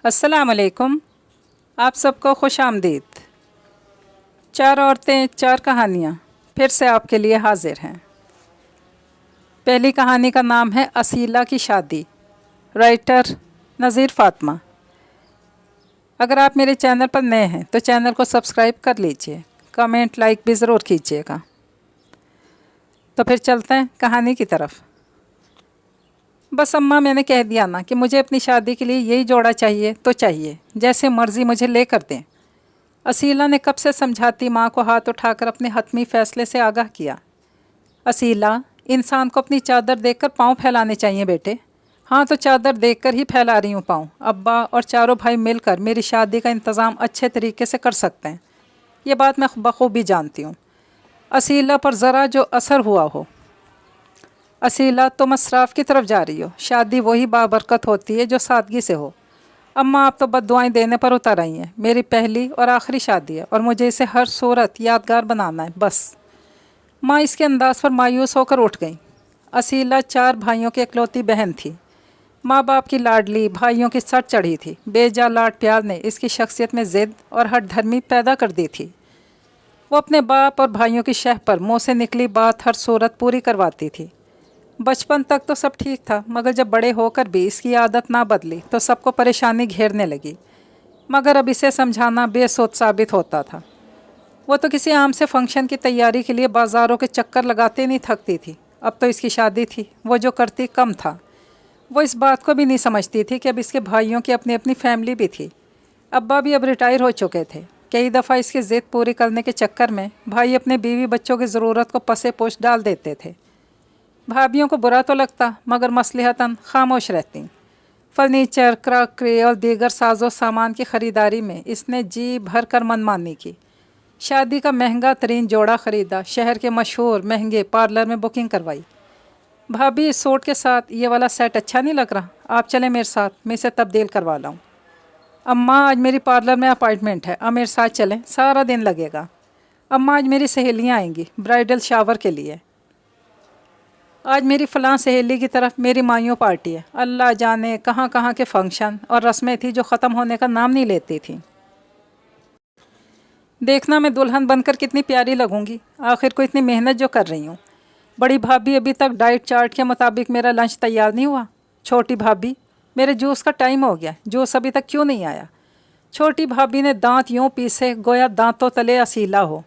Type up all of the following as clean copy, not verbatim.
السلام علیکم، آپ سب کو خوش آمدید۔ 4 عورتیں 4 کہانیاں پھر سے آپ کے لیے حاضر ہیں۔ پہلی کہانی کا نام ہے اصیلہ کی شادی، رائٹر نذیر فاطمہ۔ اگر آپ میرے چینل پر نئے ہیں تو چینل کو سبسکرائب کر لیجئے، کمنٹ لائک بھی ضرور کیجئے گا۔ تو پھر چلتے ہیں کہانی کی طرف۔ بس اماں میں نے کہہ دیا نا کہ مجھے اپنی شادی کے لیے یہی جوڑا چاہیے تو چاہیے، جیسے مرضی مجھے لے کر دیں۔ اصیلہ نے کب سے سمجھاتی ماں کو ہاتھ اٹھا کر اپنے حتمی فیصلے سے آگاہ کیا۔ اصیلہ، انسان کو اپنی چادر دیکھ کر پاؤں پھیلانے چاہیے بیٹے۔ ہاں تو چادر دیکھ کر ہی پھیلا رہی ہوں پاؤں۔ ابا اور چاروں بھائی مل کر میری شادی کا انتظام اچھے طریقے سے کر سکتے ہیں، یہ بات میں بخوبی جانتی ہوں۔ اصیلہ پر ذرا جو اثر ہوا ہو۔ اصیلہ، تم اسراف کی طرف جا رہی ہو۔ شادی وہی بابرکت ہوتی ہے جو سادگی سے ہو۔ اماں آپ تو بد دعائیں دینے پر اتر آئی ہیں۔ میری پہلی اور آخری شادی ہے اور مجھے اسے ہر صورت یادگار بنانا ہے، بس۔ ماں اس کے انداز پر مایوس ہو کر اٹھ گئیں۔ اصیلہ 4 بھائیوں کی اکلوتی بہن تھی، ماں باپ کی لاڈلی، بھائیوں کی سٹ چڑھی تھی۔ بے جا لاڈ پیار نے اس کی شخصیت میں ضد اور ہٹ دھرمی پیدا کر دی تھی۔ وہ اپنے باپ اور بھائیوں کی شہ پر منہ سے نکلی بات ہر صورت پوری کرواتی تھی۔ بچپن تک تو سب ٹھیک تھا، مگر جب بڑے ہو کر بھی اس کی عادت نہ بدلی تو سب کو پریشانی گھیرنے لگی۔ مگر اب اسے سمجھانا بے سوچ ثابت ہوتا تھا۔ وہ تو کسی عام سے فنکشن کی تیاری کے لیے بازاروں کے چکر لگاتے نہیں تھکتی تھی، اب تو اس کی شادی تھی، وہ جو کرتی کم تھا۔ وہ اس بات کو بھی نہیں سمجھتی تھی کہ اب اس کے بھائیوں کی اپنی اپنی فیملی بھی تھی۔ ابا بھی اب ریٹائر ہو چکے تھے۔ کئی دفعہ اس کی ضد پوری کرنے کے چکر میں بھائی اپنے بیوی بچوں کی ضرورت کو پسے پوش ڈال دیتے تھے۔ بھابھیوں کو برا تو لگتا، مگر مصلحتاً خاموش رہتیں۔ فرنیچر، کراکری اور دیگر ساز و سامان کی خریداری میں اس نے جی بھر کر منمانی کی۔ شادی کا مہنگا ترین جوڑا خریدا، شہر کے مشہور مہنگے پارلر میں بکنگ کروائی۔ بھابھی، اس سوٹ کے ساتھ یہ والا سیٹ اچھا نہیں لگ رہا، آپ چلیں میرے ساتھ، میں اسے تبدیل کروا لاؤں۔ اماں، آج میری پارلر میں اپائنٹمنٹ ہے، آپ میرے ساتھ چلیں، سارا دن لگے گا۔ اماں، آج میری سہیلیاں آئیں گی برائیڈل شاور کے لیے۔ آج میری فلاں سہیلی کی طرف میری مائیوں پارٹی ہے۔ اللہ جانے کہاں کہاں کے فنکشن اور رسمیں تھیں جو ختم ہونے کا نام نہیں لیتی تھیں۔ دیکھنا میں دلہن بن کر کتنی پیاری لگوں گی، آخر کو اتنی محنت جو کر رہی ہوں۔ بڑی بھابھی، ابھی تک ڈائٹ چارٹ کے مطابق میرا لنچ تیار نہیں ہوا۔ چھوٹی بھابھی، میرے جوس کا ٹائم ہو گیا، جوس ابھی تک کیوں نہیں آیا؟ چھوٹی بھابھی نے دانت یوں پیسے گویا دانتوں تلے اصیلہ ہو۔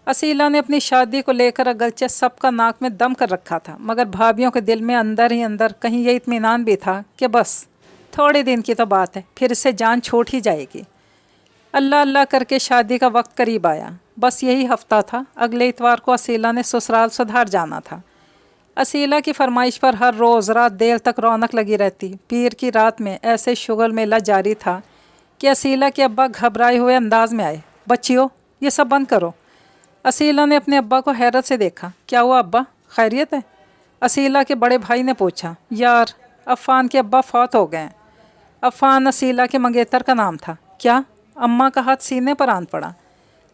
اصیلہ نے اپنی شادی کو لے کر اگرچہ سب کا ناک میں دم کر رکھا تھا، مگر بھابھیوں کے دل میں اندر ہی اندر کہیں یہ اطمینان بھی تھا کہ بس تھوڑے دن کی تو بات ہے، پھر سے جان چھوٹ ہی جائے گی۔ اللہ اللہ کر کے شادی کا وقت قریب آیا۔ بس یہی ہفتہ تھا، اگلے اتوار کو اصیلہ نے سسرال سدھار جانا تھا۔ اصیلہ کی فرمائش پر ہر روز رات دیر تک رونق لگی رہتی۔ پیر کی رات میں ایسے شغل میلہ جاری تھا کہ اصیلہ کے ابا گھبرائے ہوئے انداز میں آئے۔ بچیو، یہ سب بند کرو۔ اصیلہ نے اپنے ابا کو حیرت سے دیکھا۔ کیا ہوا ابا، خیریت ہے؟ اصیلہ کے بڑے بھائی نے پوچھا۔ یار، عفان کے ابا فوت ہو گئے ہیں۔ عفان اصیلہ کے منگیتر کا نام تھا۔ کیا؟ اماں کا ہاتھ سینے پر آن پڑا۔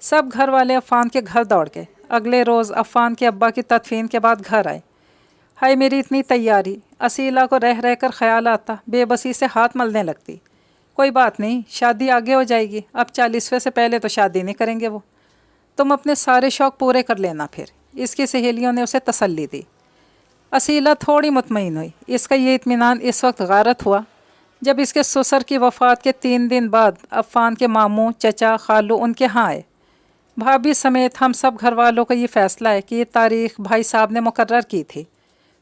سب گھر والے عفان کے گھر دوڑ گئے۔ اگلے روز عفان کے ابا کی تدفین کے بعد گھر آئے۔ ہائے میری اتنی تیاری! اصیلہ کو رہ رہ کر خیال آتا، بے بسی سے ہاتھ ملنے لگتی۔ کوئی بات نہیں، شادی آگے ہو جائے گی، اب 40ویں سے پہلے تو شادی نہیں کریں گے وہ۔ تم اپنے سارے شوق پورے کر لینا پھر، اس کی سہیلیوں نے اسے تسلی دی۔ اصیلہ تھوڑی مطمئن ہوئی۔ اس کا یہ اطمینان اس وقت غارت ہوا جب اس کے سسر کی وفات کے 3 دن بعد عفان کے ماموں، چچا، خالو ان کے ہاں آئے۔ بھابھی سمیت ہم سب گھر والوں کا یہ فیصلہ ہے کہ یہ تاریخ بھائی صاحب نے مقرر کی تھی،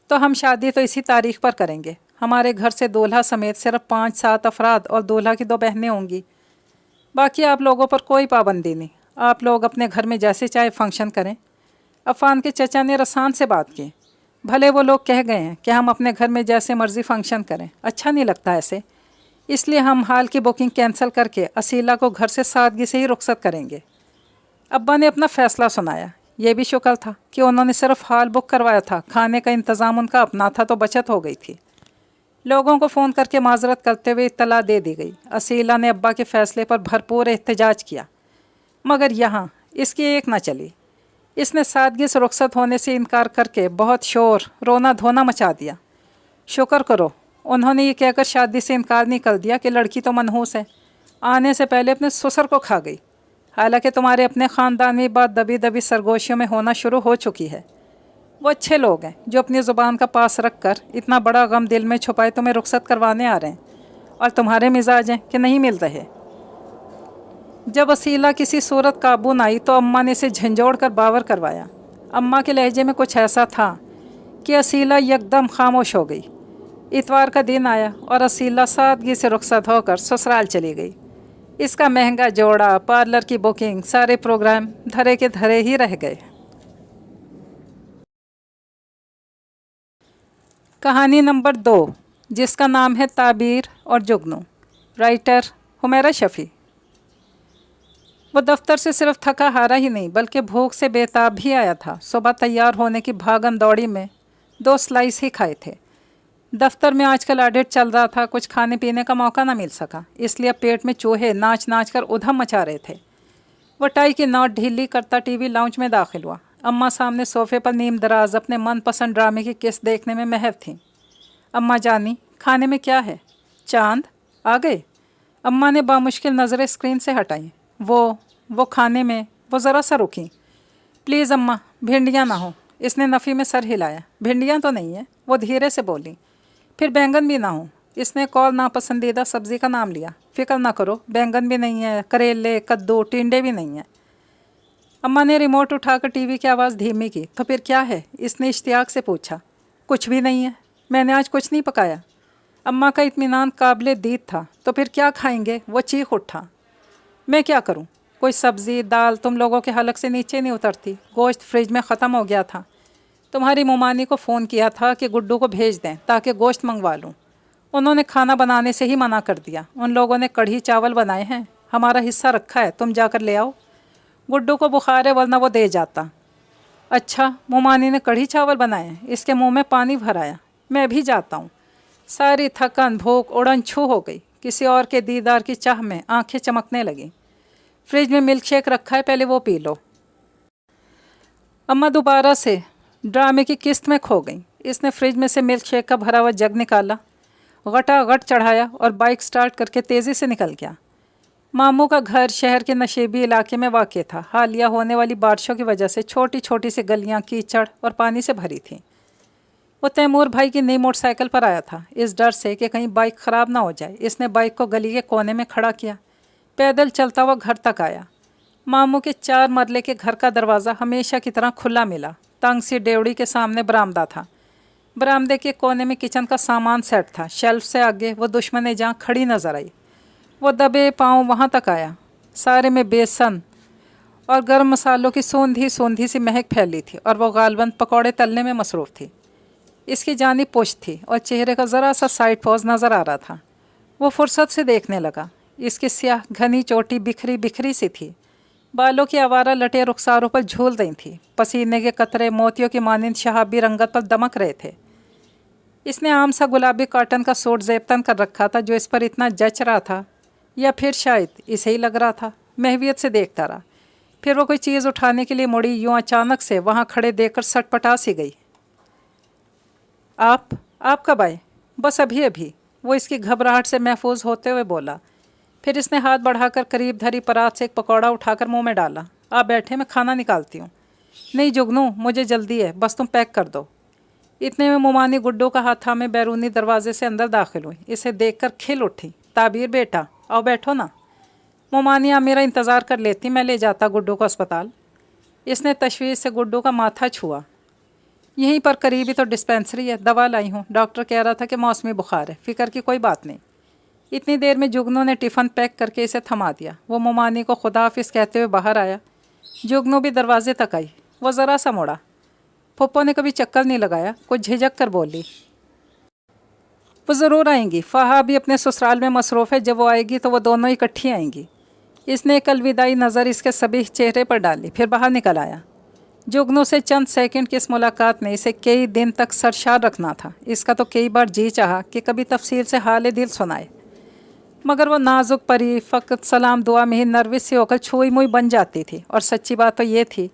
تو ہم شادی تو اسی تاریخ پر کریں گے۔ ہمارے گھر سے دولہا سمیت صرف 5-7 افراد اور دولہا کی 2 بہنیں ہوں گی۔ باقی آپ لوگوں پر کوئی پابندی نہیں، آپ لوگ اپنے گھر میں جیسے چاہے فنکشن کریں۔ عفان کے چچا نے رسان سے بات کی۔ بھلے وہ لوگ کہہ گئے ہیں کہ ہم اپنے گھر میں جیسے مرضی فنکشن کریں، اچھا نہیں لگتا ایسے، اس لیے ہم ہال کی بکنگ کینسل کر کے اصیلہ کو گھر سے سادگی سے ہی رخصت کریں گے۔ ابا نے اپنا فیصلہ سنایا۔ یہ بھی شکر تھا کہ انہوں نے صرف ہال بک کروایا تھا، کھانے کا انتظام ان کا اپنا تھا تو بچت ہو گئی تھی۔ لوگوں کو فون کر کے معذرت کرتے ہوئے اطلاع دے دی گئی۔ اصیلہ نے ابا کے فیصلے پر بھرپور احتجاج کیا، مگر یہاں اس کی ایک نہ چلی۔ اس نے سادگی سے رخصت ہونے سے انکار کر کے بہت شور، رونا دھونا مچا دیا۔ شکر کرو انہوں نے یہ کہہ کر شادی سے انکار نہیں کر دیا کہ لڑکی تو منحوس ہے، آنے سے پہلے اپنے سسر کو کھا گئی۔ حالانکہ تمہارے اپنے خاندان میں بات دبی دبی سرگوشیوں میں ہونا شروع ہو چکی ہے۔ وہ اچھے لوگ ہیں جو اپنی زبان کا پاس رکھ کر اتنا بڑا غم دل میں چھپائے تمہیں رخصت کروانے آ رہے ہیں، اور تمہارے مزاج ہیں کہ نہیں مل رہے۔ جب وسیلہ کسی صورت قابو نہ آئی تو اماں نے اسے جھنجھوڑ کر باور کروایا۔ اماں کے لہجے میں کچھ ایسا تھا کہ اسیلہ یکدم خاموش ہو گئی۔ اتوار کا دن آیا اور اسیلہ سادگی سے رخصت ہو کر سسرال چلی گئی۔ اس کا مہنگا جوڑا، پارلر کی بکنگ، سارے پروگرام دھرے کے دھرے ہی رہ گئے۔ کہانی نمبر 2، جس کا نام ہے تعبیر اور جگنو، رائٹر حمیرہ شفیع۔ وہ دفتر سے صرف تھکا ہارا ہی نہیں بلکہ بھوک سے بے تاب بھی آیا تھا۔ صبح تیار ہونے کی بھاگم دوڑی میں 2 سلائس ہی کھائے تھے۔ دفتر میں آج کل آڈٹ چل رہا تھا، کچھ کھانے پینے کا موقع نہ مل سکا، اس لیے پیٹ میں چوہے ناچ ناچ کر ادھم مچا رہے تھے۔ وہ ٹائی کی نوٹ ڈھیلی کرتا ٹی وی لاؤنج میں داخل ہوا۔ اماں سامنے صوفے پر نیم دراز اپنے من پسند ڈرامے کی قسط دیکھنے میں محو تھیں۔ اماں جانی، کھانے میں کیا ہے؟ چاند آ گئے؟ اماں نے بامشکل نظریں اسکرین سے ہٹائیں۔ وہ کھانے میں، وہ ذرا سا رکیں۔ پلیز اماں، بھنڈیاں نہ ہوں۔ اس نے نفی میں سر ہلایا۔ بھنڈیاں تو نہیں ہیں، وہ دھیرے سے بولیں۔ پھر بینگن بھی نہ ہوں۔ اس نے کال ناپسندیدہ سبزی کا نام لیا۔ فکر نہ کرو، بینگن بھی نہیں ہے، کریلے، کدو، ٹینڈے بھی نہیں ہیں۔ اماں نے ریموٹ اٹھا کر ٹی وی کی آواز دھیمی کی۔ تو پھر کیا ہے؟ اس نے اشتیاق سے پوچھا۔ کچھ بھی نہیں ہے، میں نے آج کچھ نہیں پکایا۔ اماں کا اطمینان قابل دید تھا۔ تو پھر کیا کھائیں گے؟ وہ چیخ اٹھا۔ میں کیا کروں؟ کوئی سبزی دال تم لوگوں کے حلق سے نیچے نہیں اترتی۔ گوشت فریج میں ختم ہو گیا تھا۔ تمہاری ممانی کو فون کیا تھا کہ گڈو کو بھیج دیں تاکہ گوشت منگوا لوں۔ انہوں نے کھانا بنانے سے ہی منع کر دیا۔ ان لوگوں نے کڑھی چاول بنائے ہیں، ہمارا حصہ رکھا ہے، تم جا کر لے آؤ۔ گڈو کو بخار ہے ورنہ وہ دے جاتا۔ اچھا، ممانی نے کڑھی چاول بنائے ہیں؟ اس کے منہ میں پانی بھر آیا۔ میں بھی جاتا ہوں۔ ساری تھکن بھوک اڑن چھو ہو گئی۔ کسی اور کے دیدار کی چاہ میں آنکھیں چمکنے لگیں۔ فریج میں ملک شیک رکھا ہے، پہلے وہ پی لو۔ اماں دوبارہ سے ڈرامے کی قسط میں کھو گئیں۔ اس نے فریج میں سے ملک شیک کا بھرا ہوا جگ نکالا، غٹا غٹ چڑھایا اور بائک سٹارٹ کر کے تیزی سے نکل گیا۔ ماموں کا گھر شہر کے نشیبی علاقے میں واقع تھا۔ حالیہ ہونے والی بارشوں کی وجہ سے چھوٹی چھوٹی سی گلیاں کیچڑ اور پانی سے بھری تھیں۔ وہ تیمور بھائی کی نئی موٹر سائیکل پر آیا تھا، اس ڈر سے کہ کہیں بائک خراب نہ ہو جائے۔ اس نے بائک کو گلی کے کونے میں کھڑا کیا، پیدل چلتا ہوا گھر تک آیا۔ ماموں کے 4 مرلے کے گھر کا دروازہ ہمیشہ کی طرح کھلا ملا۔ تنگ سی ڈیوڑی کے سامنے برآمدہ تھا۔ برآمدے کے کونے میں کچن کا سامان سیٹ تھا۔ شیلف سے آگے وہ دشمن جاں کھڑی نظر آئی۔ وہ دبے پاؤں وہاں تک آیا۔ سارے میں بیسن اور گرم مسالوں کی سوندھی سی مہک پھیلی تھی اور وہ غالباً پکوڑے تلنے میں مصروف تھی۔ اس کی جانب پشت تھی اور چہرے کا ذرا سا سائڈ پوز نظر آ رہا تھا۔ وہ فرصت سے دیکھنے لگا۔ اس کی سیاہ گھنی چوٹی بکھری سی تھی، بالوں کی آوارہ لٹیں رخساروں پر جھول رہی تھیں، پسینے کے قطرے موتیوں کی مانند شہابی رنگت پر دمک رہے تھے۔ اس نے عام سا گلابی کاٹن کا سوٹ زیبتن کر رکھا تھا جو اس پر اتنا جچ رہا تھا، یا پھر شاید اسے ہی لگ رہا تھا۔ محویت سے دیکھتا رہا۔ پھر وہ کوئی چیز اٹھانے کے لیے مڑی، یوں اچانک سے وہاں کھڑے دیکھ کر سٹ پٹا سی گئی۔ آپ کب آئے؟ بس ابھی۔ وہ اس کی گھبراہٹ سے محفوظ ہوتے ہوئے بولا۔ پھر اس نے ہاتھ بڑھا کر قریب دھری پرات سے ایک پکوڑا اٹھا کر منہ میں ڈالا۔ آپ بیٹھے، میں کھانا نکالتی ہوں۔ نہیں جگنو، مجھے جلدی ہے، بس تم پیک کر دو۔ اتنے میں ممانی گڈو کا ہاتھ تھامے بیرونی دروازے سے اندر داخل ہوئی۔ اسے دیکھ کر کھل اٹھی۔ تعبیر بیٹا، آؤ بیٹھو نا۔ ممانی، آپ میرا انتظار کر لیتی، میں لے جاتا گڈو کو اسپتال۔ اس نے تشویش سے گڈو کا ماتھا چھوا۔ یہیں پر قریب ہی تو ڈسپینسری ہے، دوا لائی ہوں، ڈاکٹر کہہ رہا تھا کہ موسمی بخار ہے، فکر کی کوئی بات نہیں۔ اتنی دیر میں جگنو نے ٹفن پیک کر کے اسے تھما دیا۔ وہ ممانی کو خدا حافظ کہتے ہوئے باہر آیا۔ جگنو بھی دروازے تک آئی۔ وہ ذرا سا مڑا۔ پھپھو نے کبھی چکر نہیں لگایا، کچھ جھجک کر بولی۔ وہ ضرور آئیں گی، فہا بھی اپنے سسرال میں مصروف ہے، جب وہ آئے گی تو وہ دونوں اکٹھی آئیں گی۔ اس نے ایک الوداعی نظر اس کے صبیح چہرے پر ڈالی، پھر باہر نکل آیا۔ جگنو سے چند سیکنڈ کی اس ملاقات نے اسے کئی دن تک سرشار رکھنا تھا۔ اس کا تو کئی بار جی چاہا کہ کبھی تفصیل سے حال دل سنائے، مگر وہ نازک پری فقط سلام دعا میں ہی نروس سی ہو کر چھوئی موئی بن جاتی تھی۔ اور سچی بات تو یہ تھی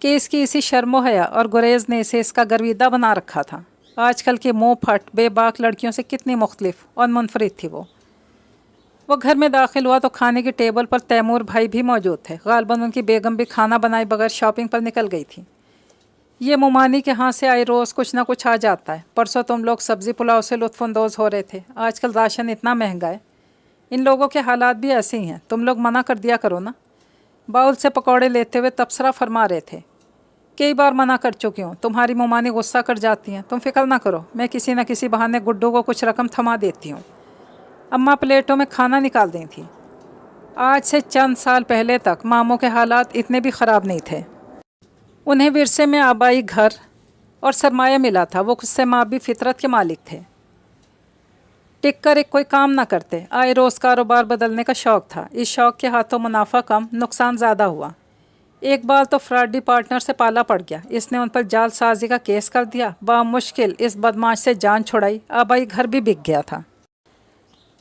کہ اس کی اسی شرم و حیا اور گریز نے اسے اس کا گرویدہ بنا رکھا تھا۔ آج کل کی منہ پھٹ بے باک لڑکیوں سے کتنی مختلف اور منفرد تھی وہ گھر میں داخل ہوا تو کھانے کی ٹیبل پر تیمور بھائی بھی موجود تھے۔ غالباً ان کی بیگم بھی کھانا بنائے بغیر شاپنگ پر نکل گئی تھی۔ یہ مومانی کے ہاں سے آئے روز کچھ نہ کچھ آ جاتا ہے۔ پرسوں تم لوگ سبزی پلاؤ سے لطف اندوز ہو رہے تھے، آج کل راشن اتنا مہنگا ہے۔ ان لوگوں کے حالات بھی ایسے ہی ہیں، تم لوگ منع کر دیا کرو نا۔ باؤل سے پکوڑے لیتے ہوئے تبصرہ فرما رہے تھے۔ کئی بار منع کر چکی ہوں، تمہاری مومانی غصہ کر جاتی ہیں۔ تم فکر نہ کرو، میں کسی نہ کسی بہانے گڈو کو کچھ رقم تھما دیتی ہوں۔ اماں پلیٹوں میں کھانا نکال دیں تھی۔ آج سے چند سال پہلے تک ماموں کے حالات اتنے بھی خراب نہیں تھے۔ انہیں ورثے میں آبائی گھر اور سرمایہ ملا تھا، وہ خود سے مابی فطرت کے مالک تھے۔ ٹک کر ایک کوئی کام نہ کرتے، آئے روز کاروبار بدلنے کا شوق تھا۔ اس شوق کے ہاتھوں منافع کم، نقصان زیادہ ہوا۔ ایک بار تو فراڈی پارٹنر سے پالا پڑ گیا، اس نے ان پر جال سازی کا کیس کر دیا۔ بامشکل اس بدماش سے جان چھڑائی، آبائی گھر بھی بک گیا تھا۔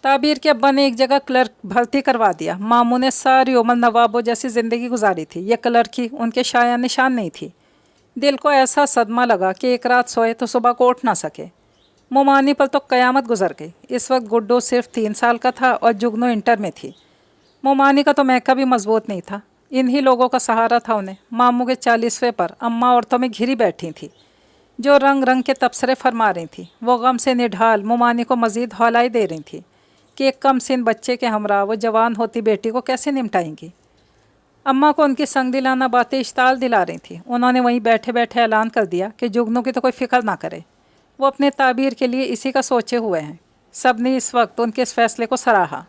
تعبیر کے ابا نے ایک جگہ کلرک بھرتی کروا دیا۔ ماموں نے ساری عمر نوابوں جیسی زندگی گزاری تھی، یہ کلرکی ان کے شایع نشان نہیں تھی۔ دل کو ایسا صدمہ لگا کہ ایک رات سوئے تو صبح کو اٹھ نہ سکے۔ مومانی پر تو قیامت گزر گئی۔ اس وقت گڈو صرف 3 سال کا تھا اور جگنو انٹر میں تھی۔ مومانی کا تو میکا بھی مضبوط نہیں تھا، انہی لوگوں کا سہارا تھا انہیں۔ ماموں کے 40ویں پر اماں عورتوں میں گھری بیٹھی تھی جو رنگ رنگ کے تبصرے فرما رہی تھیں۔ وہ غم سے نڈھال مومانی کو مزید ہولائیں دے رہی تھیں کہ ایک کم سن بچے کے ہمراہ وہ جوان ہوتی بیٹی کو کیسے نمٹائیں گی۔ اماں کو ان کی سنگ دلانہ باتیں اشتعال دلا رہی تھیں۔ انہوں نے وہیں بیٹھے بیٹھے اعلان کر دیا کہ جگنو کی تو کوئی فکر نہ کرے، وہ اپنے تعبیر کے لیے اسی کا سوچے ہوئے ہیں۔ سب نے اس وقت ان کے اس فیصلے کو سراہا۔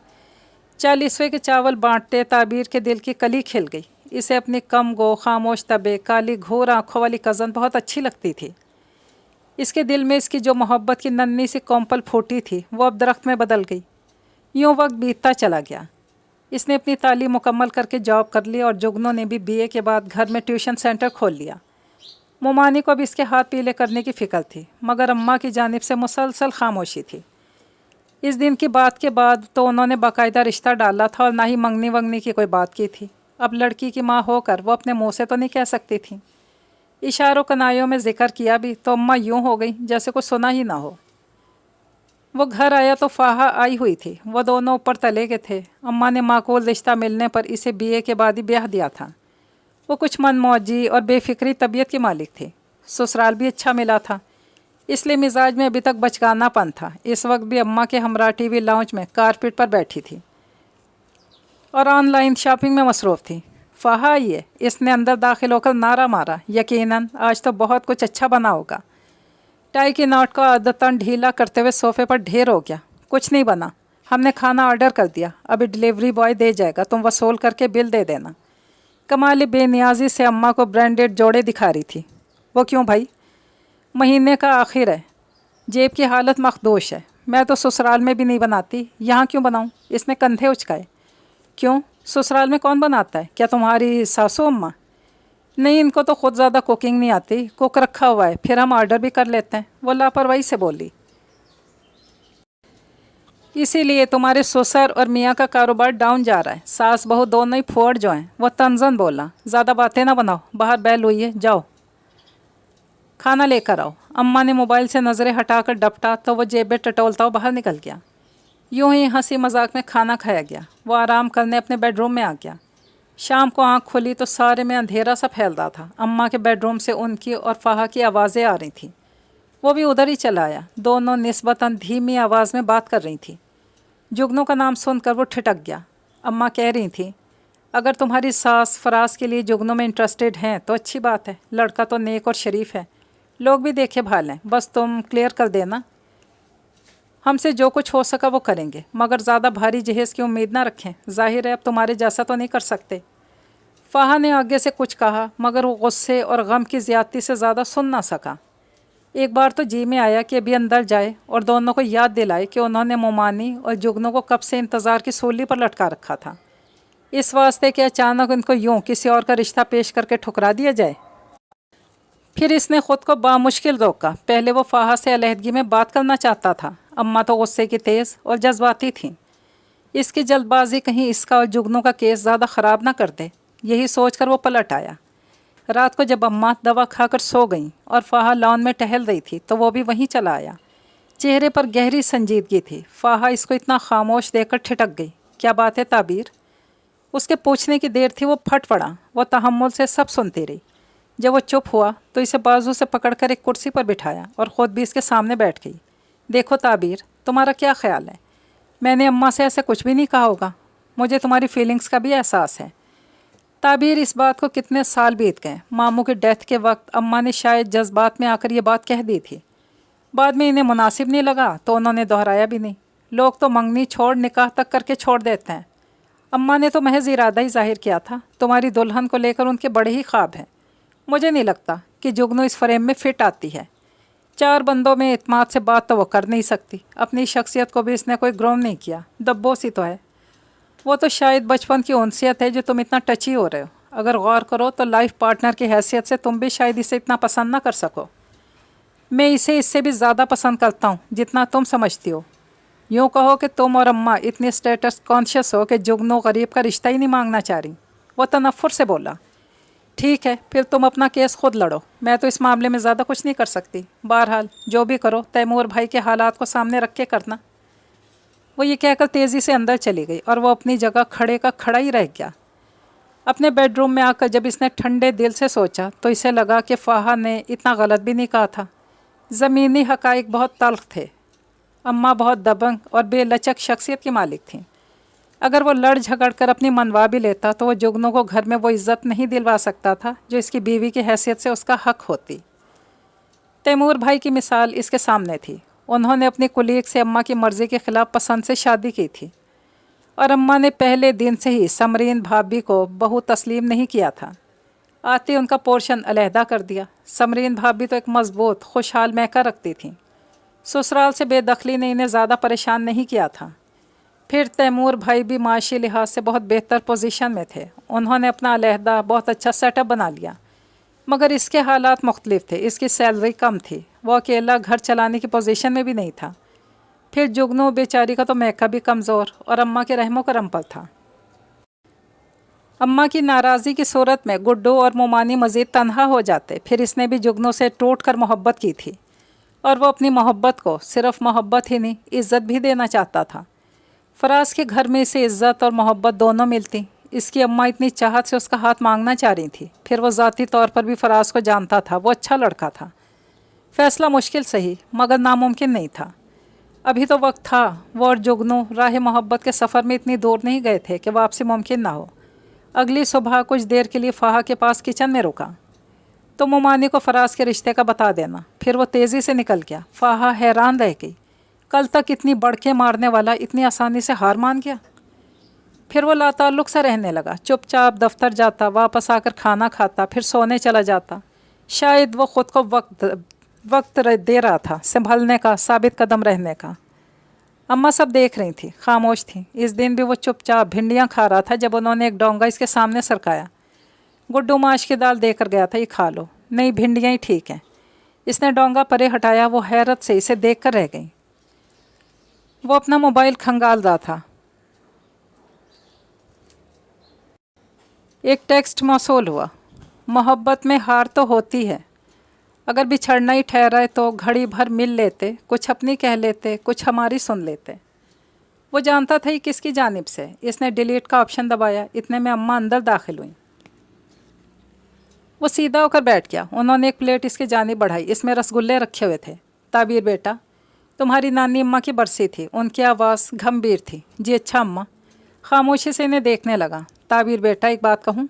40ویں کے چاول بانٹتے تعبیر کے دل کی کلی کھل گئی۔ اسے اپنی کم گو خاموش طبع کالی گھور آنکھوں والی کزن بہت اچھی لگتی تھی۔ اس کے دل میں اس کی جو محبت کی ننھی سی کومپل پھوٹی تھی وہ اب درخت میں بدل گئی۔ یوں وقت بیتتا چلا گیا۔ اس نے اپنی تعلیم مکمل کر کے جاب کر لی اور جگنو نے بھی BA کے بعد گھر میں ٹیوشن سینٹر کھول لیا۔ مومانی کو اب اس کے ہاتھ پیلے کرنے کی فکر تھی، مگر اماں کی جانب سے مسلسل خاموشی تھی۔ اس دن کی بات کے بعد تو انہوں نے باقاعدہ رشتہ ڈالا تھا اور نہ ہی منگنی ونگنی کی کوئی بات کی تھی۔ اب لڑکی کی ماں ہو کر وہ اپنے منہ سے تو نہیں کہہ سکتی تھیں۔ اشاروں کنایوں میں ذکر کیا بھی تو اماں یوں ہو گئی جیسے کوئی سنا ہی نہ ہو۔ وہ گھر آیا تو فاہا آئی ہوئی تھی، وہ دونوں اوپر تلے کے تھے۔ اماں نے معقول رشتہ ملنے پر اسے BA کے بعد ہی بیاہ دیا تھا۔ وہ کچھ من موجی اور بے فکری طبیعت کی مالک تھے۔ سسرال بھی اچھا ملا تھا، اس لیے مزاج میں ابھی تک بچگانہ پن تھا۔ اس وقت بھی اماں کے ہمراہ ٹی وی لاؤنج میں کارپیٹ پر بیٹھی تھی اور آن لائن شاپنگ میں مصروف تھی۔ فاہا آئی ہے، اس نے اندر داخل ہو کر نعرہ مارا۔ یقیناً آج تو بہت کچھ اچھا بنا ہوگا۔ ٹائی کی ناٹ کو عادتاً ڈھیلا کرتے ہوئے صوفے پر ڈھیر ہو گیا۔ کچھ نہیں بنا، ہم نے کھانا آرڈر کر دیا، ابھی ڈیلیوری بوائے دے جائے گا، تم وصول کر کے بل دے دینا۔ کمال بے نیازی سے اماں کو برانڈیڈ جوڑے دکھا رہی تھی۔ وہ کیوں بھائی؟ مہینے کا آخر ہے، جیب کی حالت مخدوش ہے۔ میں تو سسرال میں بھی نہیں بناتی، یہاں کیوں بناؤں؟ اس نے کندھے اچکائے۔ کیوں؟ سسرال میں کون بناتا ہے؟ کیا تمہاری ساسو اماں؟ نہیں، ان کو تو خود زیادہ کوکنگ نہیں آتی، کوک رکھا ہوا ہے، پھر ہم آرڈر بھی کر لیتے ہیں، وہ لاپرواہی سے بولی۔ اسی لیے تمہارے سسر اور میاں کا کاروبار ڈاؤن جا رہا ہے۔ ساس بہو دونوں ہی پھوڑ جو ہیں۔ وہ طنزاً بولا۔ زیادہ باتیں نہ بناؤ، باہر بیل ہوئی ہے، جاؤ کھانا لے کر آؤ۔ اماں نے موبائل سے نظریں ہٹا کر ڈپٹا تو وہ جیبیں ٹٹولتا ہوا باہر نکل گیا۔ یوں ہی ہنسی مذاق میں کھانا کھایا گیا۔ وہ آرام کرنے اپنے بیڈ روم میں آ گیا۔ شام کو آنکھ کھلی تو سارے میں اندھیرا سا پھیل رہا تھا۔ اماں کے بیڈ روم سے ان کی اور فاہا کی آوازیں آ رہی تھیں۔ وہ بھی ادھر ہی چلا آیا۔ دونوں نسبتاً دھیمی آواز میں بات کر رہی تھیں۔ جگنو کا نام سن کر وہ ٹھٹک گیا۔ اماں کہہ رہی تھیں، اگر تمہاری ساس فراز کے لیے جگنو میں انٹرسٹڈ ہیں تو اچھی بات ہے، لڑکا تو نیک اور شریف ہے، لوگ بھی دیکھے بھال ہیں، بس تم کلیئر کر دینا۔ ہم سے جو کچھ ہو سکا وہ کریں گے، مگر زیادہ بھاری جہیز کی امید نہ رکھیں، ظاہر ہے اب تمہارے جیسا تو نہیں کر سکتے۔ فاہا نے آگے سے کچھ کہا مگر وہ غصے اور غم کی زیادتی سے زیادہ سن نہ سکا۔ ایک بار تو جی میں آیا کہ ابھی اندر جائے اور دونوں کو یاد دلائے کہ انہوں نے مومانی اور جگنو کو کب سے انتظار کی سولی پر لٹکا رکھا تھا، اس واسطے کہ اچانک ان کو یوں کسی اور کا رشتہ پیش کر کے ٹھکرا دیا جائے۔ پھر اس نے خود کو بامشکل روکا۔ پہلے وہ فاہا سے علیحدگی میں بات کرنا چاہتا تھا۔ اماں تو غصے کی تیز اور جذباتی تھیں، اس کی جلد بازی کہیں اس کا اور جگنو کا کیس زیادہ خراب نہ کر دے، یہی سوچ کر وہ پلٹ آیا۔ رات کو جب اماں دوا کھا کر سو گئیں اور فاہا لان میں ٹہل رہی تھی تو وہ بھی وہیں چلا آیا۔ چہرے پر گہری سنجیدگی تھی۔ فاہا اس کو اتنا خاموش دیکھ کر ٹھٹک گئی۔ کیا بات ہے تعبیر؟ اس کے پوچھنے کی دیر تھی وہ پھٹ پڑا۔ وہ تحمل سے سب سنتی رہی۔ جب وہ چپ ہوا تو اسے بازو سے پکڑ کر ایک کرسی پر بٹھایا اور خود بھی اس کے سامنے بیٹھ گئی۔ دیکھو تعبیر، تمہارا کیا خیال ہے؟ میں نے اماں سے ایسے کچھ بھی نہیں کہا ہوگا۔ مجھے تمہاری فیلنگز کا بھی احساس ہے۔ تعبیر، اس بات کو کتنے سال بیت گئے۔ ماموں کے ڈیتھ کے وقت اماں نے شاید جذبات میں آ کر یہ بات کہہ دی تھی۔ بعد میں انہیں مناسب نہیں لگا تو انہوں نے دہرایا بھی نہیں۔ لوگ تو منگنی چھوڑ نکاح تک کر کے چھوڑ دیتے ہیں۔ اماں نے تو محض ارادہ ہی ظاہر کیا تھا۔ تمہاری دلہن کو لے کر ان کے بڑے ہی خواب ہیں۔ مجھے نہیں لگتا کہ جگنو اس فریم میں فٹ آتی ہے۔ 4 بندوں میں اعتماد سے بات تو وہ کر نہیں سکتی۔ اپنی شخصیت کو بھی اس نے کوئی گروم نہیں کیا۔ دبو سی تو ہے۔ وہ تو شاید بچپن کی انسیت ہے جو تم اتنا ٹچی ہو رہے ہو۔ اگر غور کرو تو لائف پارٹنر کی حیثیت سے تم بھی شاید اسے اتنا پسند نہ کر سکو۔ میں اسے اس سے بھی زیادہ پسند کرتا ہوں جتنا تم سمجھتی ہو۔ یوں کہو کہ تم اور اماں اتنی اسٹیٹس کانشیس ہو کہ جگنو غریب کا رشتہ ہی نہیں مانگنا چاہ رہی۔ وہ تنفر سے بولا۔ ٹھیک ہے، پھر تم اپنا کیس خود لڑو۔ میں تو اس معاملے میں زیادہ کچھ نہیں کر سکتی۔ بہرحال جو بھی کرو تیمور بھائی کے حالات کو سامنے رکھ کے کرنا۔ وہ یہ کہہ کر تیزی سے اندر چلی گئی اور وہ اپنی جگہ کھڑے کا کھڑا ہی رہ گیا۔ اپنے بیڈ روم میں آ کر جب اس نے ٹھنڈے دل سے سوچا تو اسے لگا کہ فاہا نے اتنا غلط بھی نہیں کہا تھا۔ زمینی حقائق بہت تلخ تھے۔ اماں بہت دبنگ اور بے لچک شخصیت کی مالک تھیں۔ اگر وہ لڑ جھگڑ کر اپنی منوا بھی لیتا تو وہ جگنو کو گھر میں وہ عزت نہیں دلوا سکتا تھا جو اس کی بیوی کی حیثیت سے اس کا حق ہوتی۔ تیمور بھائی کی مثال اس کے سامنے تھی۔ انہوں نے اپنی کولیگ سے اماں کی مرضی کے خلاف پسند سے شادی کی تھی اور اماں نے پہلے دن سے ہی سمرین بھابھی کو بہو تسلیم نہیں کیا تھا۔ آتے ان کا پورشن علیحدہ کر دیا۔ سمرین بھابھی تو ایک مضبوط خوشحال میکا رکھتی تھیں۔ سسرال سے بے دخلی نے انہیں زیادہ پریشان نہیں کیا تھا۔ پھر تیمور بھائی بھی معاشی لحاظ سے بہت بہتر پوزیشن میں تھے۔ انہوں نے اپنا علیحدہ بہت اچھا سیٹ اپ بنا لیا، مگر اس کے حالات مختلف تھے۔ اس کی سیلری کم تھی، وہ اکیلا گھر چلانے کی پوزیشن میں بھی نہیں تھا۔ پھر جگنو بیچاری کا تو میکا بھی کمزور اور اماں کے رحم و کرم پر تھا۔ اماں کی ناراضی کی صورت میں گڈو اور مومانی مزید تنہا ہو جاتے۔ پھر اس نے بھی جگنو سے ٹوٹ کر محبت کی تھی اور وہ اپنی محبت کو صرف محبت ہی نہیں عزت بھی دینا چاہتا تھا۔ فراز کے گھر میں اسے عزت اور محبت دونوں ملتی۔ اس کی اماں اتنی چاہت سے اس کا ہاتھ مانگنا چاہ رہی تھی۔ پھر وہ ذاتی طور پر بھی فراز کو جانتا تھا، وہ اچھا لڑکا تھا۔ فیصلہ مشکل صحیح مگر ناممکن نہیں تھا۔ ابھی تو وقت تھا۔ وہ اور جگنو راہ محبت کے سفر میں اتنی دور نہیں گئے تھے کہ واپسی ممکن نہ ہو۔ اگلی صبح کچھ دیر کے لیے فاہا کے پاس کچن میں رکا۔ تو مومانی کو فراز کے رشتے کا بتا دینا۔ پھر وہ تیزی سے نکل گیا۔ فاہا حیران رہ گئی۔ کل تک اتنی بڑکے مارنے والا اتنی آسانی سے ہار مان گیا۔ پھر وہ لاتعلق سا رہنے لگا، چپ چاپ دفتر جاتا، واپس آ کر کھانا کھاتا، پھر سونے چلا جاتا۔ شاید وہ خود کو وقت دے رہا تھا سنبھلنے کا، ثابت قدم رہنے کا۔ اماں سب دیکھ رہی تھی، خاموش تھیں۔ اس دن بھی وہ چپ چاپ بھنڈیاں کھا رہا تھا جب انہوں نے ایک ڈونگا اس کے سامنے سرکایا۔ گڈو ماش کی دال دے کر گیا تھا، یہ کھا لو۔ نہیں، بھنڈیاں ہی ٹھیک ہیں۔ اس نے ڈونگا پرے ہٹایا۔ وہ حیرت سے اسے دیکھ کر رہ گئی۔ وہ اپنا موبائل کھنگال رہا تھا۔ ایک ٹیکسٹ موصول ہوا۔ محبت میں ہار تو ہوتی ہے، اگر بچھڑنا ہی ٹھہرائے تو گھڑی بھر مل لیتے، کچھ اپنی کہہ لیتے، کچھ ہماری سن لیتے۔ وہ جانتا تھا یہ کس کی جانب سے۔ اس نے ڈیلیٹ کا آپشن دبایا۔ اتنے میں اماں اندر داخل ہوئیں۔ وہ سیدھا ہو کر بیٹھ گیا۔ انہوں نے ایک پلیٹ اس کی جانب بڑھائی، اس میں رسگلے رکھے ہوئے تھے۔ تعبیر بیٹا، تمہاری نانی اماں کی برسی تھی۔ ان کی آواز گھمبیر تھی۔ جی اچھا اماں۔ خاموشی سے انہیں دیکھنے لگا۔ تعبیر بیٹا، ایک بات کہوں؟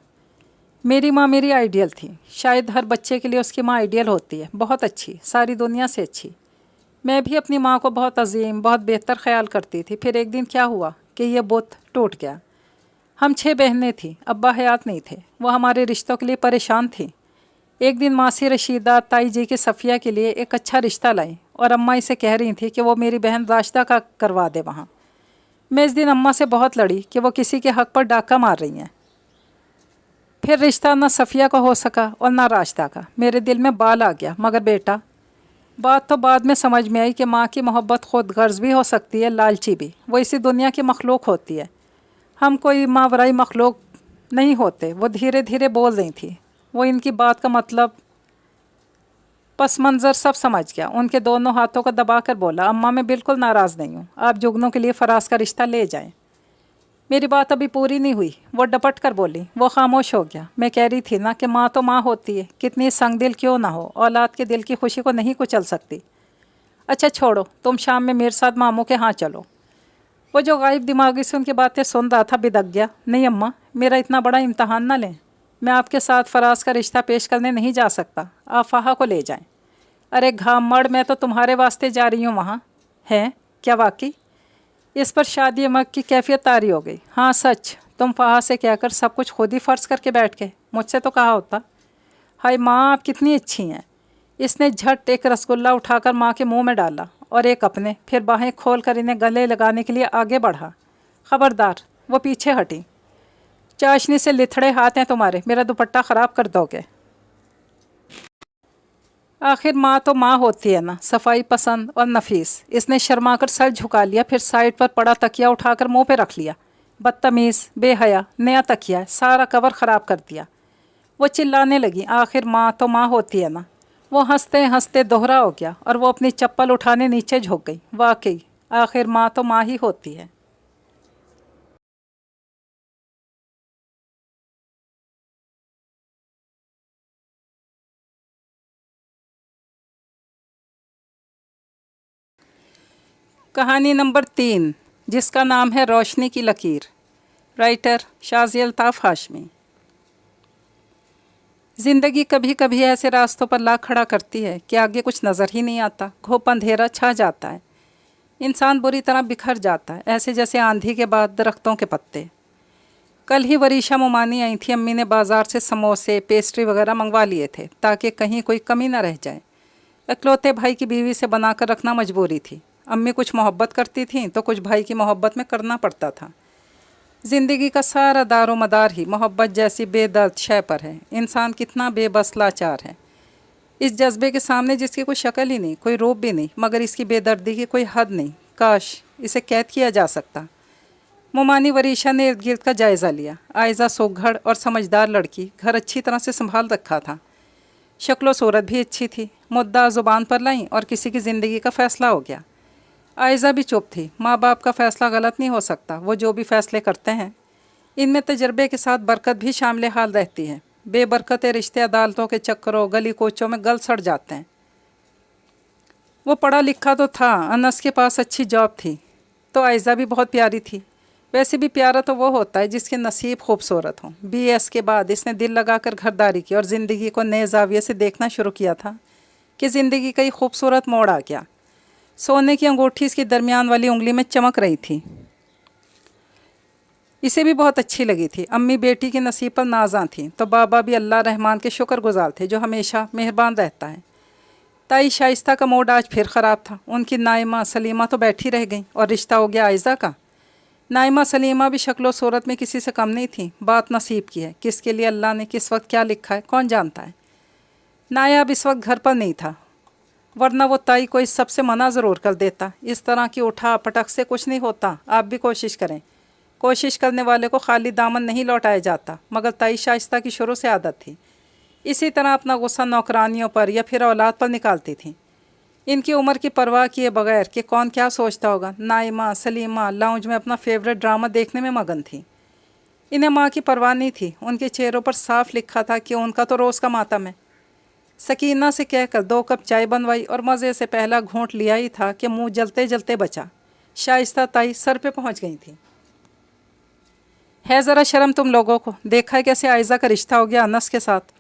میری ماں میری آئیڈیل تھی۔ شاید ہر بچے کے لیے اس کی ماں آئیڈیل ہوتی ہے، بہت اچھی، ساری دنیا سے اچھی۔ میں بھی اپنی ماں کو بہت عظیم، بہت بہتر خیال کرتی تھی۔ پھر ایک دن کیا ہوا کہ یہ بت ٹوٹ گیا۔ ہم 6 بہنیں تھیں، ابا حیات نہیں تھے۔ وہ ہمارے رشتوں کے لیے پریشان تھیں۔ ایک دن ماسی رشیدہ تائی جی کی صفیہ کے لیے ایک اچھا رشتہ لائیں اور اماں اسے کہہ رہی تھی کہ وہ میری بہن راشدہ کا کروا دے وہاں۔ میں اس دن اماں سے بہت لڑی کہ وہ کسی کے حق پر ڈاکہ مار رہی ہیں۔ پھر رشتہ نہ صفیہ کا ہو سکا اور نہ راشدہ کا۔ میرے دل میں بال آ گیا۔ مگر بیٹا، بات تو بعد میں سمجھ میں آئی کہ ماں کی محبت خود غرض بھی ہو سکتی ہے، لالچی بھی۔ وہ اسی دنیا کی مخلوق ہوتی ہے، ہم کوئی ماورائی مخلوق نہیں ہوتے۔ وہ دھیرے دھیرے بول رہی تھی۔ वो इनकी बात का मतलब पस मंज़र सब समझ गया। उनके दोनों हाथों को दबाकर बोला, अम्मा मैं बिल्कुल नाराज़ नहीं हूँ, आप जुगनू के लिए फराज का रिश्ता ले जाएं। मेरी बात अभी पूरी नहीं हुई, वो डपट कर बोली। वो खामोश हो गया। मैं कह रही थी ना कि माँ तो माँ होती है, कितनी संग दिल क्यों ना हो, औलाद के दिल की खुशी को नहीं कुचल सकती। अच्छा छोड़ो, तुम शाम में मेरे साथ मामू के यहाँ चलो। वो जो गायब दिमागी से उनकी बातें सुन रहा था बिदक गया। नहीं अम्मा, मेरा इतना बड़ा इम्तहान ना लें, मैं आपके साथ फराज का रिश्ता पेश करने नहीं जा सकता, आप फ़ाहा को ले जाएं। अरे घामड़, मैं तो तुम्हारे वास्ते जा रही हूँ वहाँ। हैं क्या वाकई? इस पर शादी मग की कैफियत तारी हो गई। हाँ सच, तुम फ़ाहा से कहकर सब कुछ खुद ही फ़र्ज करके बैठ गए, मुझसे तो कहा होता। हाय माँ, आप कितनी अच्छी हैं। इसने झट एक रसगुल्ला उठाकर माँ के मुंह में डाला और एक अपने, फिर बाहें खोल कर इन्हें गले लगाने के लिए आगे बढ़ा। खबरदार, वो पीछे हटी। चाशनी से लिथड़े हाथ हैं तुम्हारे, मेरा दुपट्टा ख़राब कर दोगे। आखिर माँ तो माँ होती है ना, सफाई पसंद और नफीस। इसने शर्मा कर सर झुका लिया, फिर साइड पर पड़ा तकिया उठाकर मुंह पे रख लिया। बदतमीज़, बेहया, नया तकिया है, सारा कवर ख़राब कर दिया। वो चिल्लाने लगी, आखिर माँ तो माँ होती है ना। वो हंसते हंसते दोहरा हो गया और वो अपनी चप्पल उठाने नीचे झुक गई। वाकई, आखिर माँ तो माँ ही होती है। कहानी नंबर 3, जिसका नाम है रोशनी की लकीर। राइटर शाज़ी अल्ताफ़ हाशमी। ज़िंदगी कभी कभी ऐसे रास्तों पर ला खड़ा करती है कि आगे कुछ नज़र ही नहीं आता, घोप अंधेरा छा जाता है, इंसान बुरी तरह बिखर जाता है, ऐसे जैसे आंधी के बाद दरख्तों के पत्ते। कल ही वरीशा मुमानी आई थी। अम्मी ने बाज़ार से समोसे पेस्ट्री वगैरह मंगवा लिए थे ताकि कहीं कोई कमी ना रह जाए। इकलौते भाई की बीवी से बनाकर रखना मजबूरी थी। अम्मी कुछ मोहब्बत करती थीं तो कुछ भाई की मोहब्बत में करना पड़ता था। ज़िंदगी का सारा दारो मदार ही मोहब्बत जैसी बेदर्द शय पर है। इंसान कितना बेबस लाचार है इस जज्बे के सामने जिसकी कोई शक्ल ही नहीं, कोई रूप भी नहीं, मगर इसकी बेदर्दी की कोई हद नहीं। काश इसे कैद किया जा सकता। मुमानी वरीशा ने इर्द गिर्द का जायज़ा लिया। आयज़ा सुघड़ और समझदार लड़की, घर अच्छी तरह से संभाल रखा था, शक्लो सूरत भी अच्छी थी। मुद्दा ज़ुबान पर लाई और किसी की ज़िंदगी का फ़ैसला हो गया। आयज़ा भी चुप थी। माँ बाप का फ़ैसला गलत नहीं हो सकता, वो जो भी फ़ैसले करते हैं इनमें तजर्बे के साथ बरकत भी शामिल हाल रहती है। बेबरकत रिश्ते अदालतों के चक्करों गली कोचों में गल सड़ जाते हैं। वो पढ़ा लिखा तो था, अनस के पास अच्छी जॉब थी, तो आयज़ा भी बहुत प्यारी थी। वैसे भी प्यारा तो वो होता है जिसके नसीब खूबसूरत हों। BS के बाद इसने दिल लगाकर घरदारी की और ज़िंदगी को नए जाविये से देखना शुरू किया था कि ज़िंदगी का ही खूबसूरत मोड़ आ गया। सोने की अंगूठी इसकी दरमियान वाली उंगली में चमक रही थी। इसे भी बहुत अच्छी लगी थी। अम्मी बेटी के नसीब पर नाज़ां थीं तो बाबा भी अल्लाह रहमान के शुक्रगुजार थे जो हमेशा मेहरबान रहता है। ताई शाइस्ता का मूड आज फिर ख़राब था। उनकी नाइमा सलीमा तो बैठी रह गईं और रिश्ता हो गया आयज़ा का। नाइमा सलीमा भी शक्लो सूरत में किसी से कम नहीं थी। बात नसीब की है, किसके लिए अल्लाह ने किस वक्त क्या लिखा है कौन जानता है। नायाब इस वक्त घर पर नहीं था, वरना वो ताई को इस सब से मना ज़रूर कर देता। इस तरह की उठा पटक से कुछ नहीं होता। आप भी कोशिश करें, कोशिश करने वाले को खाली दामन नहीं लौटाया जाता। मगर ताई शाइस्ता की शुरू से आदत थी इसी तरह अपना गुस्सा नौकरानियों पर या फिर औलाद पर निकालती थी, इनकी उम्र की परवाह किए बगैर कि कौन क्या सोचता होगा। नाइमा सलीमा लाउंज में अपना फेवरेट ड्रामा देखने में मगन थी। इन्हें माँ की परवाह नहीं थी। उनके चेहरों पर साफ लिखा था कि उनका तो रोज़ का मातम है। सकीना से कहकर 2 कप चाय बनवाई और मज़े से पहला घूंट लिया ही था कि मुंह जलते जलते बचा। शाइस्ता ताई सर पे पहुंच गई थी। है ज़रा शर्म तुम लोगों को, देखा है कैसे आयज़ा का रिश्ता हो गया अनस के साथ।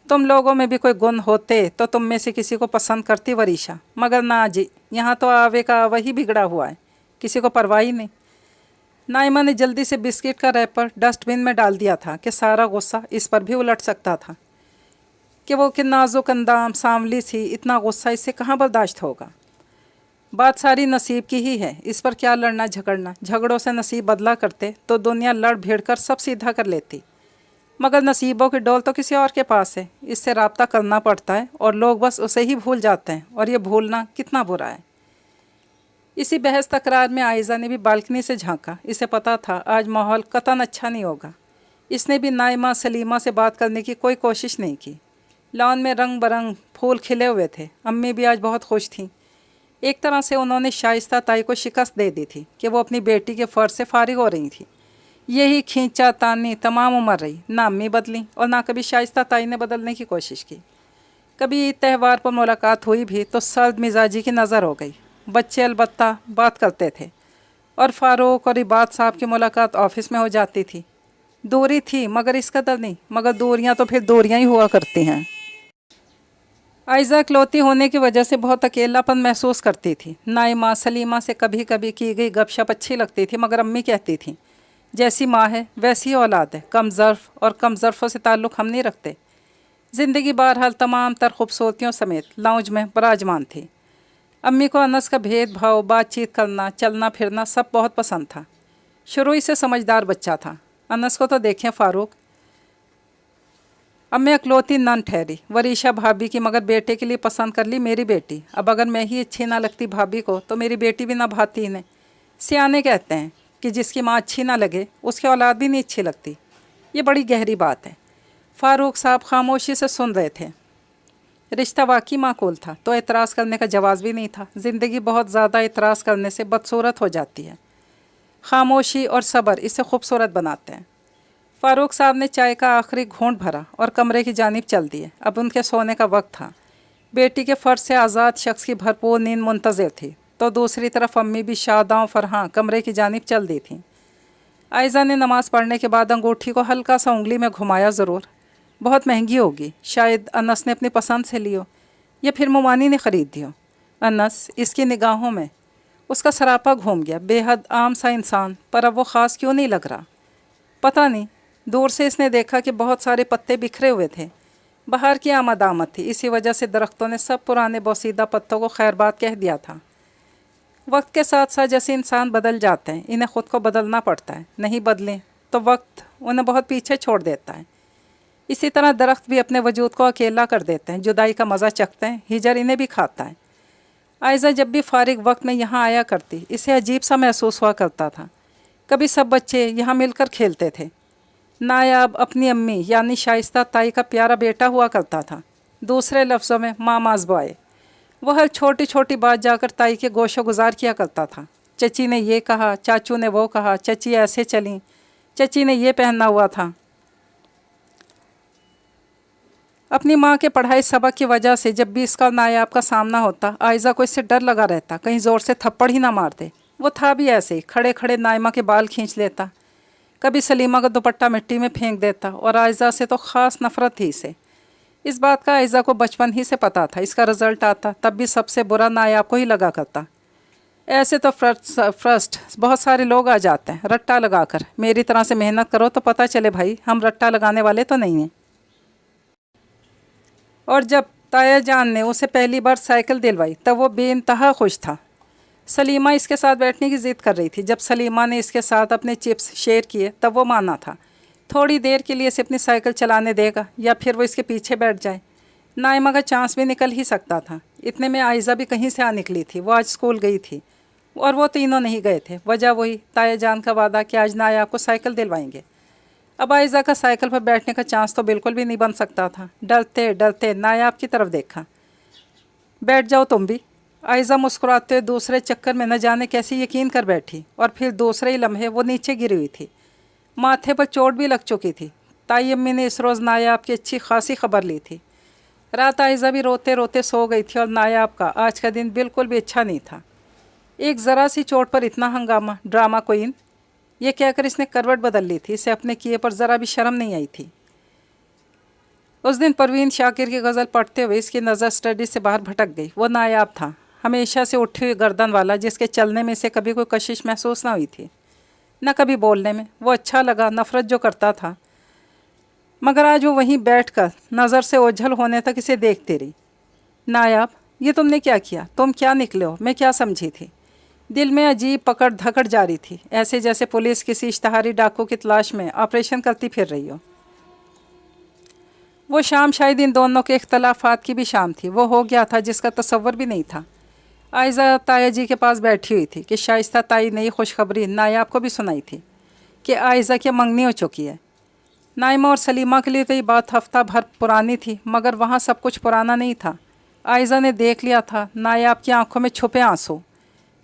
तुम लोगों में भी कोई गुण होते तो तुम में से किसी को पसंद करती वरीशा, मगर ना जी, यहाँ तो आवे का वही बिगड़ा हुआ है, किसी को परवाह ही नहीं। नाइमा ने जल्दी से बिस्किट का रैपर डस्टबिन में डाल दिया था कि सारा गुस्सा इस पर भी उलट सकता था कि वो कि नाजुक अंदाम सांवली सी, इतना गुस्सा इससे कहाँ बर्दाश्त होगा। बात सारी नसीब की ही है, इस पर क्या लड़ना झगड़ना। झगड़ों से नसीब बदला करते तो दुनिया लड़ भिड़ कर सब सीधा कर लेती, मगर नसीबों की डोल तो किसी और के पास है। इससे रब्ता करना पड़ता है और लोग बस उसे ही भूल जाते हैं, और ये भूलना कितना बुरा है। इसी बहस तकरार में आयज़ा ने भी बालकनी से झांका। इसे पता था आज माहौल कतन अच्छा नहीं होगा। इसने भी नाइमा सलीमा से बात करने की कोई कोशिश नहीं की। लॉन में रंग बरंग फूल खिले हुए थे। अम्मी भी आज बहुत खुश थीं। एक तरह से उन्होंने शाइस्ता ताई को शिकस्त दे दी थी कि वो अपनी बेटी के फ़र्ज से फारिग हो रही थी। यही खींचा तानी तमाम उम्र रही। ना अम्मी बदली और ना कभी शाइस्ता ताई ने बदलने की कोशिश की। कभी त्यौहार पर मुलाकात हुई भी तो सर्द मिजाजी की नज़र हो गई। बच्चे अलबत्ता बात करते थे और फ़ारूक और इबाद साहब की मुलाकात ऑफिस में हो जाती थी। दूरी थी मगर इस कदर नहीं, मगर दूरियां तो फिर दूरियां ही हुआ करती हैं। आयज़ा इकलौती होने की वजह से बहुत अकेलापन महसूस करती थी। नाइमा सलीमा से कभी कभी की गई गपशप अच्छी लगती थी, मगर अम्मी कहती थी जैसी माँ है वैसी ही औलाद है, कम ज़र्फ़ और कम ज़र्फ़ों से ताल्लुक़ हम नहीं रखते। ज़िंदगी बहरहाल तमाम तर खूबसूरतियों समेत लाउंज में बराजमान थी। अम्मी को अनस का भेदभाव, बातचीत करना, चलना फिरना सब बहुत पसंद था। शुरू ही से समझदार बच्चा था। अनस को तो देखें फ़ारूक। अब मैं अकलौती नन ठहरी, वरीशा भाभी की, मगर बेटे के लिए पसंद कर ली मेरी बेटी। अब अगर मैं ही अच्छी ना लगती भाभी को तो मेरी बेटी भी ना भाती इन्हें। सियाने कहते हैं कि जिसकी माँ अच्छी ना लगे उसकी औलाद भी नहीं अच्छी लगती। ये बड़ी गहरी बात है। फ़ारूक साहब खामोशी से सुन रहे थे। रिश्ता वाकई माकूल था तो एतराज़ करने का जवाज़ भी नहीं था। ज़िंदगी बहुत ज़्यादा एतराज़ करने से बदसूरत हो जाती है। खामोशी और सब्र इसे खूबसूरत बनाते हैं। फ़ारूक साहब ने चाय का आखिरी घूंट भरा और कमरे की जानिब चल दिए। अब उनके सोने का वक्त था। बेटी के फ़र्ज से आज़ाद शख्स की भरपूर नींद मुंतज़िर थी तो दूसरी तरफ अम्मी भी शादां फरहां कमरे की जानिब चल दी थीं। आयज़ा ने नमाज़ पढ़ने के बाद अंगूठी को हल्का सा उंगली में घुमाया। ज़रूर बहुत महंगी होगी, शायद अनस ने अपनी पसंद से ली हो या फिर मुमानी ने ख़रीद दी हो। अनस इसकी निगाहों में उसका सरापा घूम गया। बेहद आम सा इंसान, पर अब वो ख़ास क्यों नहीं लग रहा, पता नहीं। दूर से इसने देखा कि बहुत सारे पत्ते बिखरे हुए थे। बाहर की आमद थी, इसी वजह से दरख्तों ने सब पुराने बोसीदा पत्तों को खैरबाद कह दिया था। वक्त के साथ साथ जैसे इंसान बदल जाते हैं, इन्हें ख़ुद को बदलना पड़ता है। नहीं बदलें तो वक्त उन्हें बहुत पीछे छोड़ देता है। इसी तरह दरख्त भी अपने वजूद को अकेला कर देते हैं, जुदाई का मज़ा चखते हैं। हिजर इन्हें भी खाता है। आयज़ा जब भी फारिग वक्त में यहाँ आया करती, इसे अजीब सा महसूस हुआ करता था। कभी सब बच्चे यहाँ मिलकर खेलते थे। नायाब अपनी अम्मी यानी शाइस्ता ताई का प्यारा बेटा हुआ करता था। दूसरे लफ्ज़ों में मामाज़ बॉय। वह हर छोटी छोटी बात जाकर ताई के गोशो गुजार किया करता था। चची ने ये कहा, चाचू ने वो कहा, चची ऐसे चली, चची ने ये पहना हुआ था। अपनी माँ के पढ़ाई सबक की वजह से जब भी इसका और नायाब का सामना होता, आयज़ा को इससे डर लगा रहता कहीं ज़ोर से थप्पड़ ही ना मार दे। वो था भी ऐसे ही, खड़े खड़े नाइमा के बाल खींच लेता, कभी सलीमा का दुपट्टा मिट्टी में फेंक देता। और आयज़ा से तो ख़ास नफ़रत थी इसे। इस बात का आयज़ा को बचपन ही से पता था। इसका रिज़ल्ट आता तब भी सबसे बुरा नायाब को ही लगा करता। ऐसे तो फर्स्ट बहुत सारे लोग आ जाते हैं रट्टा लगाकर। मेरी तरह से मेहनत करो तो पता चले भाई हम रट्टा लगाने वाले तो नहीं हैं। और जब ताया जान ने उसे पहली बार साइकिल दिलवाई तब वो बेइंतहा खुश था। सलीमा इसके साथ बैठने की ज़िद कर रही थी। जब सलीमा ने इसके साथ अपने चिप्स शेयर किए तब वो माना था। थोड़ी देर के लिए इसे अपनी साइकिल चलाने देगा या फिर वो इसके पीछे बैठ जाए। नाइमा का चांस भी निकल ही सकता था। इतने में आयज़ा भी कहीं से आ निकली थी। वो आज स्कूल गई थी और वो तीनों नहीं गए थे। वजह वही ताया जान का वादा कि आज नायाब को साइकिल दिलवाएंगे। अब आयज़ा का साइकिल पर बैठने का चांस तो बिल्कुल भी नहीं बन सकता था। डरते डरते नायाब की तरफ देखा। बैठ जाओ तुम भी। आयज़ा मुस्कुराते दूसरे चक्कर में न जाने कैसे यकीन कर बैठी और फिर दूसरे ही लम्हे वो नीचे गिरी हुई थी। माथे पर चोट भी लग चुकी थी। ताई अम्मी ने इस रोज़ नायाब की अच्छी खासी खबर ली थी। रात आयज़ा भी रोते रोते सो गई थी और नायाब का आज का दिन बिल्कुल भी अच्छा नहीं था। एक ज़रा सी चोट पर इतना हंगामा, ड्रामा क्वीन, ये कहकर इसने करवट बदल ली थी। इसे अपने किए पर ज़रा भी शर्म नहीं आई थी। उस दिन परवीन शाकिर की गज़ल पढ़ते हुए इसकी नज़र स्टडी से बाहर भटक गई। वो नायाब था, हमेशा से उठी हुई गर्दन वाला, जिसके चलने में से कभी कोई कशिश महसूस ना हुई थी, न कभी बोलने में। वो अच्छा लगा, नफ़रत जो करता था, मगर आज वो वहीं बैठकर नज़र से ओझल होने तक इसे देखती रही। नायाब, ये तुमने क्या किया? तुम क्या निकले हो? मैं क्या समझी थी? दिल में अजीब पकड़ धकड़ जारी थी, ऐसे जैसे पुलिस किसी इश्तहारी डाकू की तलाश में ऑपरेशन करती फिर रही हो। वो शाम शायद इन दोनों के इख्तलाफात की भी शाम थी। वो हो गया था जिसका तसव्वुर भी नहीं था। आयज़ा ताया जी के पास बैठी हुई थी कि शाइस्ता ताई ने खुशखबरी नायाब को भी सुनाई थी कि आयज़ा की मंगनी हो चुकी है। नाइमा और सलीमा के लिए तो ये बात हफ्ता भर पुरानी थी, मगर वहाँ सब कुछ पुराना नहीं था। आयज़ा ने देख लिया था नायाब की आंखों में छुपे आंसू।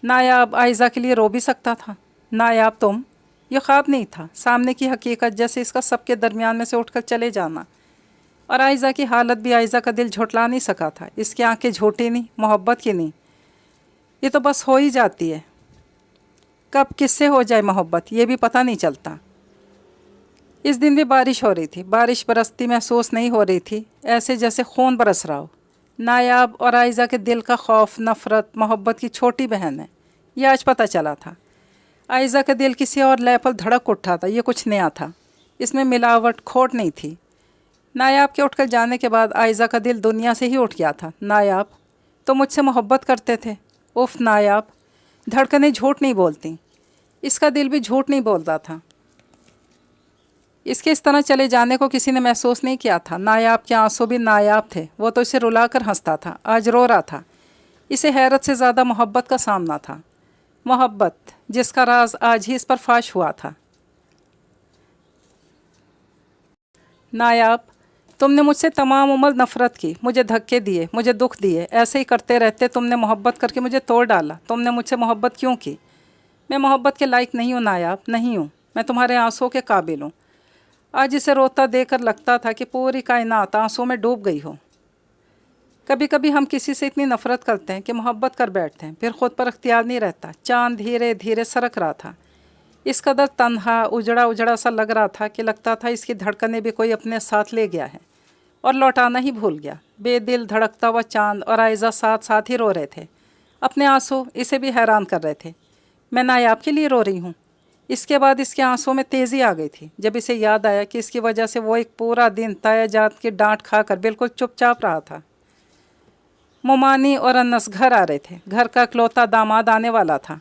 नायाब आयज़ा के लिए रो भी सकता था। नायाब तुम, ये ख्वाब नहीं था, सामने की हकीकत, जैसे इसका सबके दरमियान में से उठकर चले जाना। और आयज़ा की हालत भी आयज़ा का दिल झुठला नहीं सका था। इसकी आंखें झूठी नहीं, मोहब्बत की नहीं, ये तो बस हो ही जाती है। कब किससे हो जाए मोहब्बत ये भी पता नहीं चलता। इस दिन भी बारिश हो रही थी। बारिश बरसती महसूस नहीं हो रही थी, ऐसे जैसे खून बरस रहा हो। नायाब और आयज़ा के दिल का खौफ, नफ़रत, मोहब्बत की छोटी बहन है, यह आज पता चला था। आयज़ा का दिल किसी और लय पर धड़क उठा था। ये कुछ नया था, इसमें मिलावट, खोट नहीं थी। नायाब के उठकर जाने के बाद आयज़ा का दिल दुनिया से ही उठ गया था। नायाब तो मुझसे मोहब्बत करते थे। उफ नायाब, धड़कनें झूठ नहीं बोलती, इसका दिल भी झूठ नहीं बोलता था। इसके इस तरह चले जाने को किसी ने महसूस नहीं किया था। नायाब के आंसू भी नायाब थे, वो तो इसे रुलाकर हंसता था, आज रो रहा था। इसे हैरत से ज़्यादा मोहब्बत का सामना था। मोहब्बत जिसका राज आज ही इस पर फाश हुआ था। नायाब, तुमने मुझसे तमाम उम्र नफ़रत की, मुझे धक्के दिए, मुझे दुख दिए, ऐसे ही करते रहते तुमने मोहब्बत करके मुझे तोड़ डाला। तुमने मुझसे मोहब्बत क्यों की? मैं मोहब्बत के लायक नहीं हूँ नायाब, नहीं हूँ। मैं तुम्हारे आंसुओं के काबिल हूँ। आज इसे रोता देखकर लगता था कि पूरी कायनात आंसुओं में डूब गई हो। कभी कभी हम किसी से इतनी नफ़रत करते हैं कि मोहब्बत कर बैठते हैं, फिर ख़ुद पर अख्तियार नहीं रहता। चाँद धीरे धीरे सरक रहा था। इस कदर तन्हा, उजड़ा उजड़ा सा लग रहा था कि लगता था इसकी धड़कनें भी कोई अपने साथ ले गया है और लौटाना ही भूल गया। बेदिल धड़कता हुआ चाँद और आयज़ा साथ साथ ही रो रहे थे। अपने आंसू इसे भी हैरान कर रहे थे। मैं नायाब के लिए रो रही हूँ। इसके बाद इसके आंसुओं में तेज़ी आ गई थी जब इसे याद आया कि इसकी वजह से वो एक पूरा दिन ताया जात की डांट खाकर बिल्कुल चुपचाप रहा था। मोमानी और अन्नस घर आ रहे थे। घर का इकलौता दामाद आने वाला था।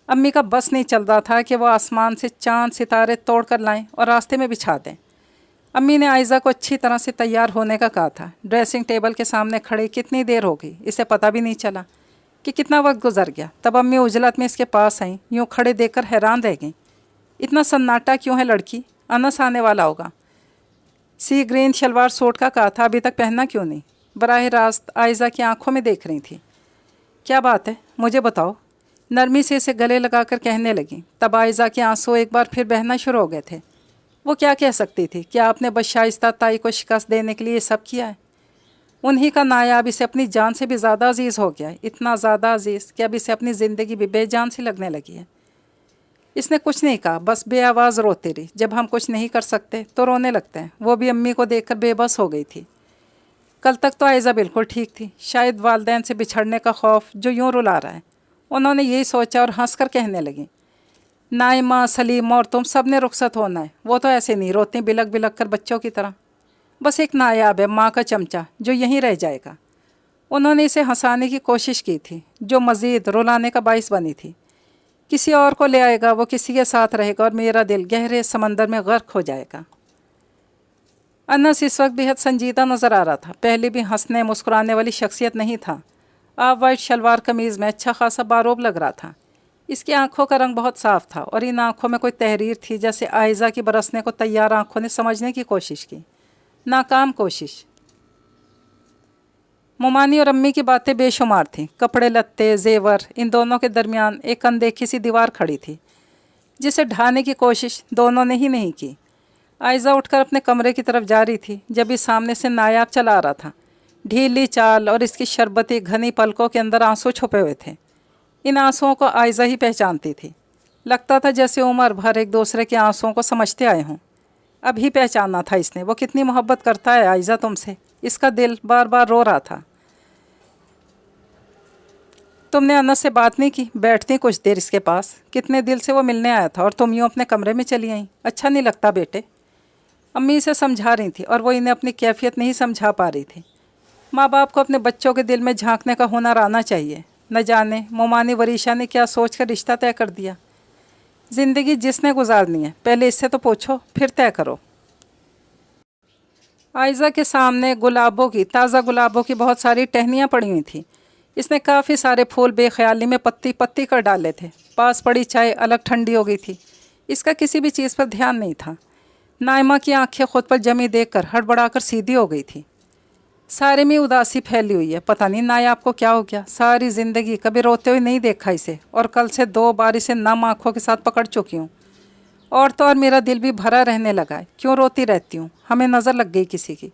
अम्मी का बस नहीं चल रहा था कि वो आसमान से चांद सितारे तोड़ कर लाएं और रास्ते में बिछा दें। अम्मी ने आयज़ा को अच्छी तरह से तैयार होने का कहा था। ड्रेसिंग टेबल के सामने खड़े कितनी देर हो गई, इसे पता भी नहीं चला कि कितना वक्त गुजर गया। तब अम्मी उजलत में इसके पास आईं, यूँ खड़े देखकर हैरान रह गईं। इतना सन्नाटा क्यों है लड़की? अनस आने वाला होगा। सी ग्रीन शलवार सूट का कहा था, अभी तक पहनना क्यों नहीं? बराह रास्त आयज़ा की आंखों में देख रही थी। क्या बात है, मुझे बताओ, नरमी से इसे गले लगाकर कहने लगी। तब आयज़ा के आंसू एक बार फिर बहना शुरू हो गए थे। वो क्या कह सकती थी? क्या आपने बस शाइस्ता ताई को शिकस्त देने के लिए ये सब किया है? उन्हीं का नायाब इसे अपनी जान से भी ज़्यादा अजीज़ हो गया है, इतना ज़्यादा अजीज़ कि अब इसे अपनी ज़िंदगी भी बेजान सी लगने लगी है। इसने कुछ नहीं कहा, बस बेआवाज़ रोती रही। जब हम कुछ नहीं कर सकते तो रोने लगते हैं। वो भी अम्मी को देखकर बेबस हो गई थी। कल तक तो आयज़ा बिल्कुल ठीक थी, शायद वालदैन से बिछड़ने का खौफ जो यूँ रुला रहा है। उन्होंने यही सोचा और हंसकर कहने लगी, नाइमा, सलीमा और तुम सब ने रुखसत होना है। वो तो ऐसे नहीं रोती बिलक बिलक कर बच्चों की तरह। बस एक नायाब है, माँ का चमचा, जो यहीं रह जाएगा। उन्होंने इसे हंसाने की कोशिश की थी, जो मज़ीद रुलाने का बाइस बनी थी। किसी और को ले आएगा, वो किसी के साथ रहेगा और मेरा दिल गहरे समंदर में गर्क हो जाएगा। अनस इस वक्त बेहद संजीदा नज़र आ रहा था। पहले भी हंसने मुस्कुराने वाली शख्सियत नहीं था। आप वाइट शलवार कमीज़ में अच्छा खासा बारोब लग रहा था। इसकी आंखों का रंग बहुत साफ़ था और इन आंखों में कोई तहरीर थी, जैसे आयज़ा की बरसने को तैयार आंखों ने समझने की कोशिश की। नाकाम कोशिश। मोमानी और अम्मी की बातें बेशुमार थीं। कपड़े लत्ते, जेवर, इन दोनों के दरमियान एक अनदेखी सी दीवार खड़ी थी, जिसे ढाने की कोशिश दोनों ने ही नहीं की। आयज़ा उठकर अपने कमरे की तरफ जा रही थी जब इस सामने से नायाब चला आ रहा था। ढीली चाल और इसकी शरबती घनी पलकों के अंदर आंसू छुपे हुए थे। इन आंसुओं को आयज़ा ही पहचानती थी। लगता था जैसे उम्र भर एक दूसरे के आंसुओं को समझते आए हों। अभी पहचाना था इसने, वो कितनी मोहब्बत करता है आयज़ा तुमसे। इसका दिल बार बार रो रहा था। तुमने अनस से बात नहीं की? बैठती कुछ देर इसके पास। कितने दिल से वो मिलने आया था और तुम यूँ अपने कमरे में चली आई। अच्छा नहीं लगता बेटे। अम्मी इसे समझा रही थी और वो इन्हें अपनी कैफियत नहीं समझा पा रही थी। माँ बाप को अपने बच्चों के दिल में झांकने का हुनर आना चाहिए। न जाने मोमानी वरीशा ने क्या सोच कर रिश्ता तय कर दिया। ज़िंदगी जिसने गुजारनी है, पहले इससे तो पूछो, फिर तय करो। आयज़ा के सामने गुलाबों की, ताज़ा गुलाबों की बहुत सारी टहनियाँ पड़ी हुई थी। इसने काफ़ी सारे फूल बेख्याली में पत्ती पत्ती कर डाले थे। पास पड़ी चाय अलग ठंडी हो गई थी। इसका किसी भी चीज़ पर ध्यान नहीं था। नाइमा की आंखें खुद पर जमी देखकर हड़बड़ाकर सीधी हो गई थी। सारे में उदासी फैली हुई है, पता नहीं नायाब को क्या हो गया। सारी ज़िंदगी कभी रोते हुए नहीं देखा इसे, और कल से 2 बार इसे नम आँखों के साथ पकड़ चुकी हूँ। और तो और मेरा दिल भी भरा रहने लगा है। क्यों रोती रहती हूँ? हमें नज़र लग गई किसी की।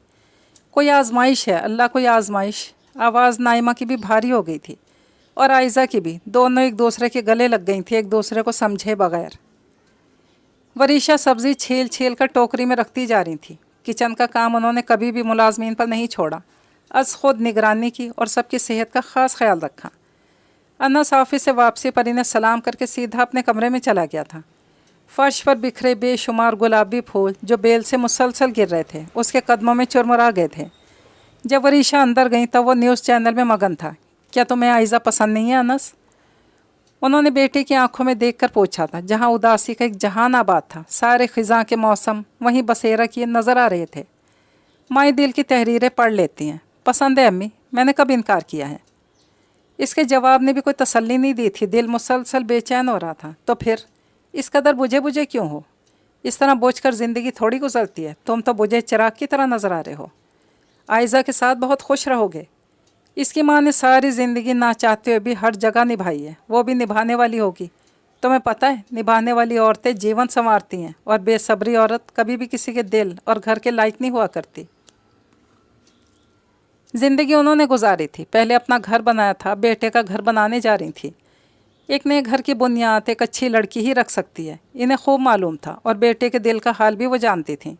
कोई आजमाइश है अल्लाह, कोई आजमाइश। आवाज़ नाइमा की भी भारी हो गई थी और आयज़ा की भी। दोनों एक दूसरे के गले लग गई थी, एक दूसरे को समझे बगैर। वरीशा सब्ज़ी छील छील कर टोकरी में रखती जा रही थी। किचन का काम उन्होंने कभी भी मुलाजमीन पर नहीं छोड़ा। अज खुद निगरानी की और सबकी सेहत का ख़ास ख्याल रखा। अनस ऑफिस से वापसी पर इन्हें सलाम करके सीधा अपने कमरे में चला गया था। फर्श पर बिखरे बेशुमार गुलाबी फूल जो बेल से मुसलसल गिर रहे थे उसके कदमों में चुरमुरा गए थे। जब वरीशा अंदर गई तब वो न्यूज़ चैनल में मगन था। क्या तुम्हें आयज़ा पसंद नहीं है अनस? उन्होंने बेटे की आंखों में देखकर पूछा था। जहाँ उदासी का एक जहान आबाद था, सारे ख़िज़ां के मौसम वहीं बसेरा किए नज़र आ रहे थे। माई दिल की तहरीरें पढ़ लेती हैं। पसंद है अम्मी, मैंने कब इनकार किया है? इसके जवाब ने भी कोई तसल्ली नहीं दी थी। दिल मुसलसल बेचैन हो रहा था। तो फिर इस कदर बुझे बुझे क्यों हो? इस तरह बोझ कर ज़िंदगी थोड़ी गुजरती है। तुम तो बुझे चिराग की तरह नज़र आ रहे हो। आयज़ा के साथ बहुत खुश रहोगे। इसकी माँ ने सारी ज़िंदगी ना चाहते हुए भी हर जगह निभाई है, वो भी निभाने वाली होगी। तुम्हें पता है, निभाने वाली औरतें जीवन संवारती हैं और बेसब्री औरत कभी भी किसी के दिल और घर के लायक नहीं हुआ करती। ज़िंदगी उन्होंने गुजारी थी। पहले अपना घर बनाया था, बेटे का घर बनाने जा रही थी। एक नए घर की बुनियाद एक अच्छी लड़की ही रख सकती है, इन्हें खूब मालूम था। और बेटे के दिल का हाल भी वो जानती थी।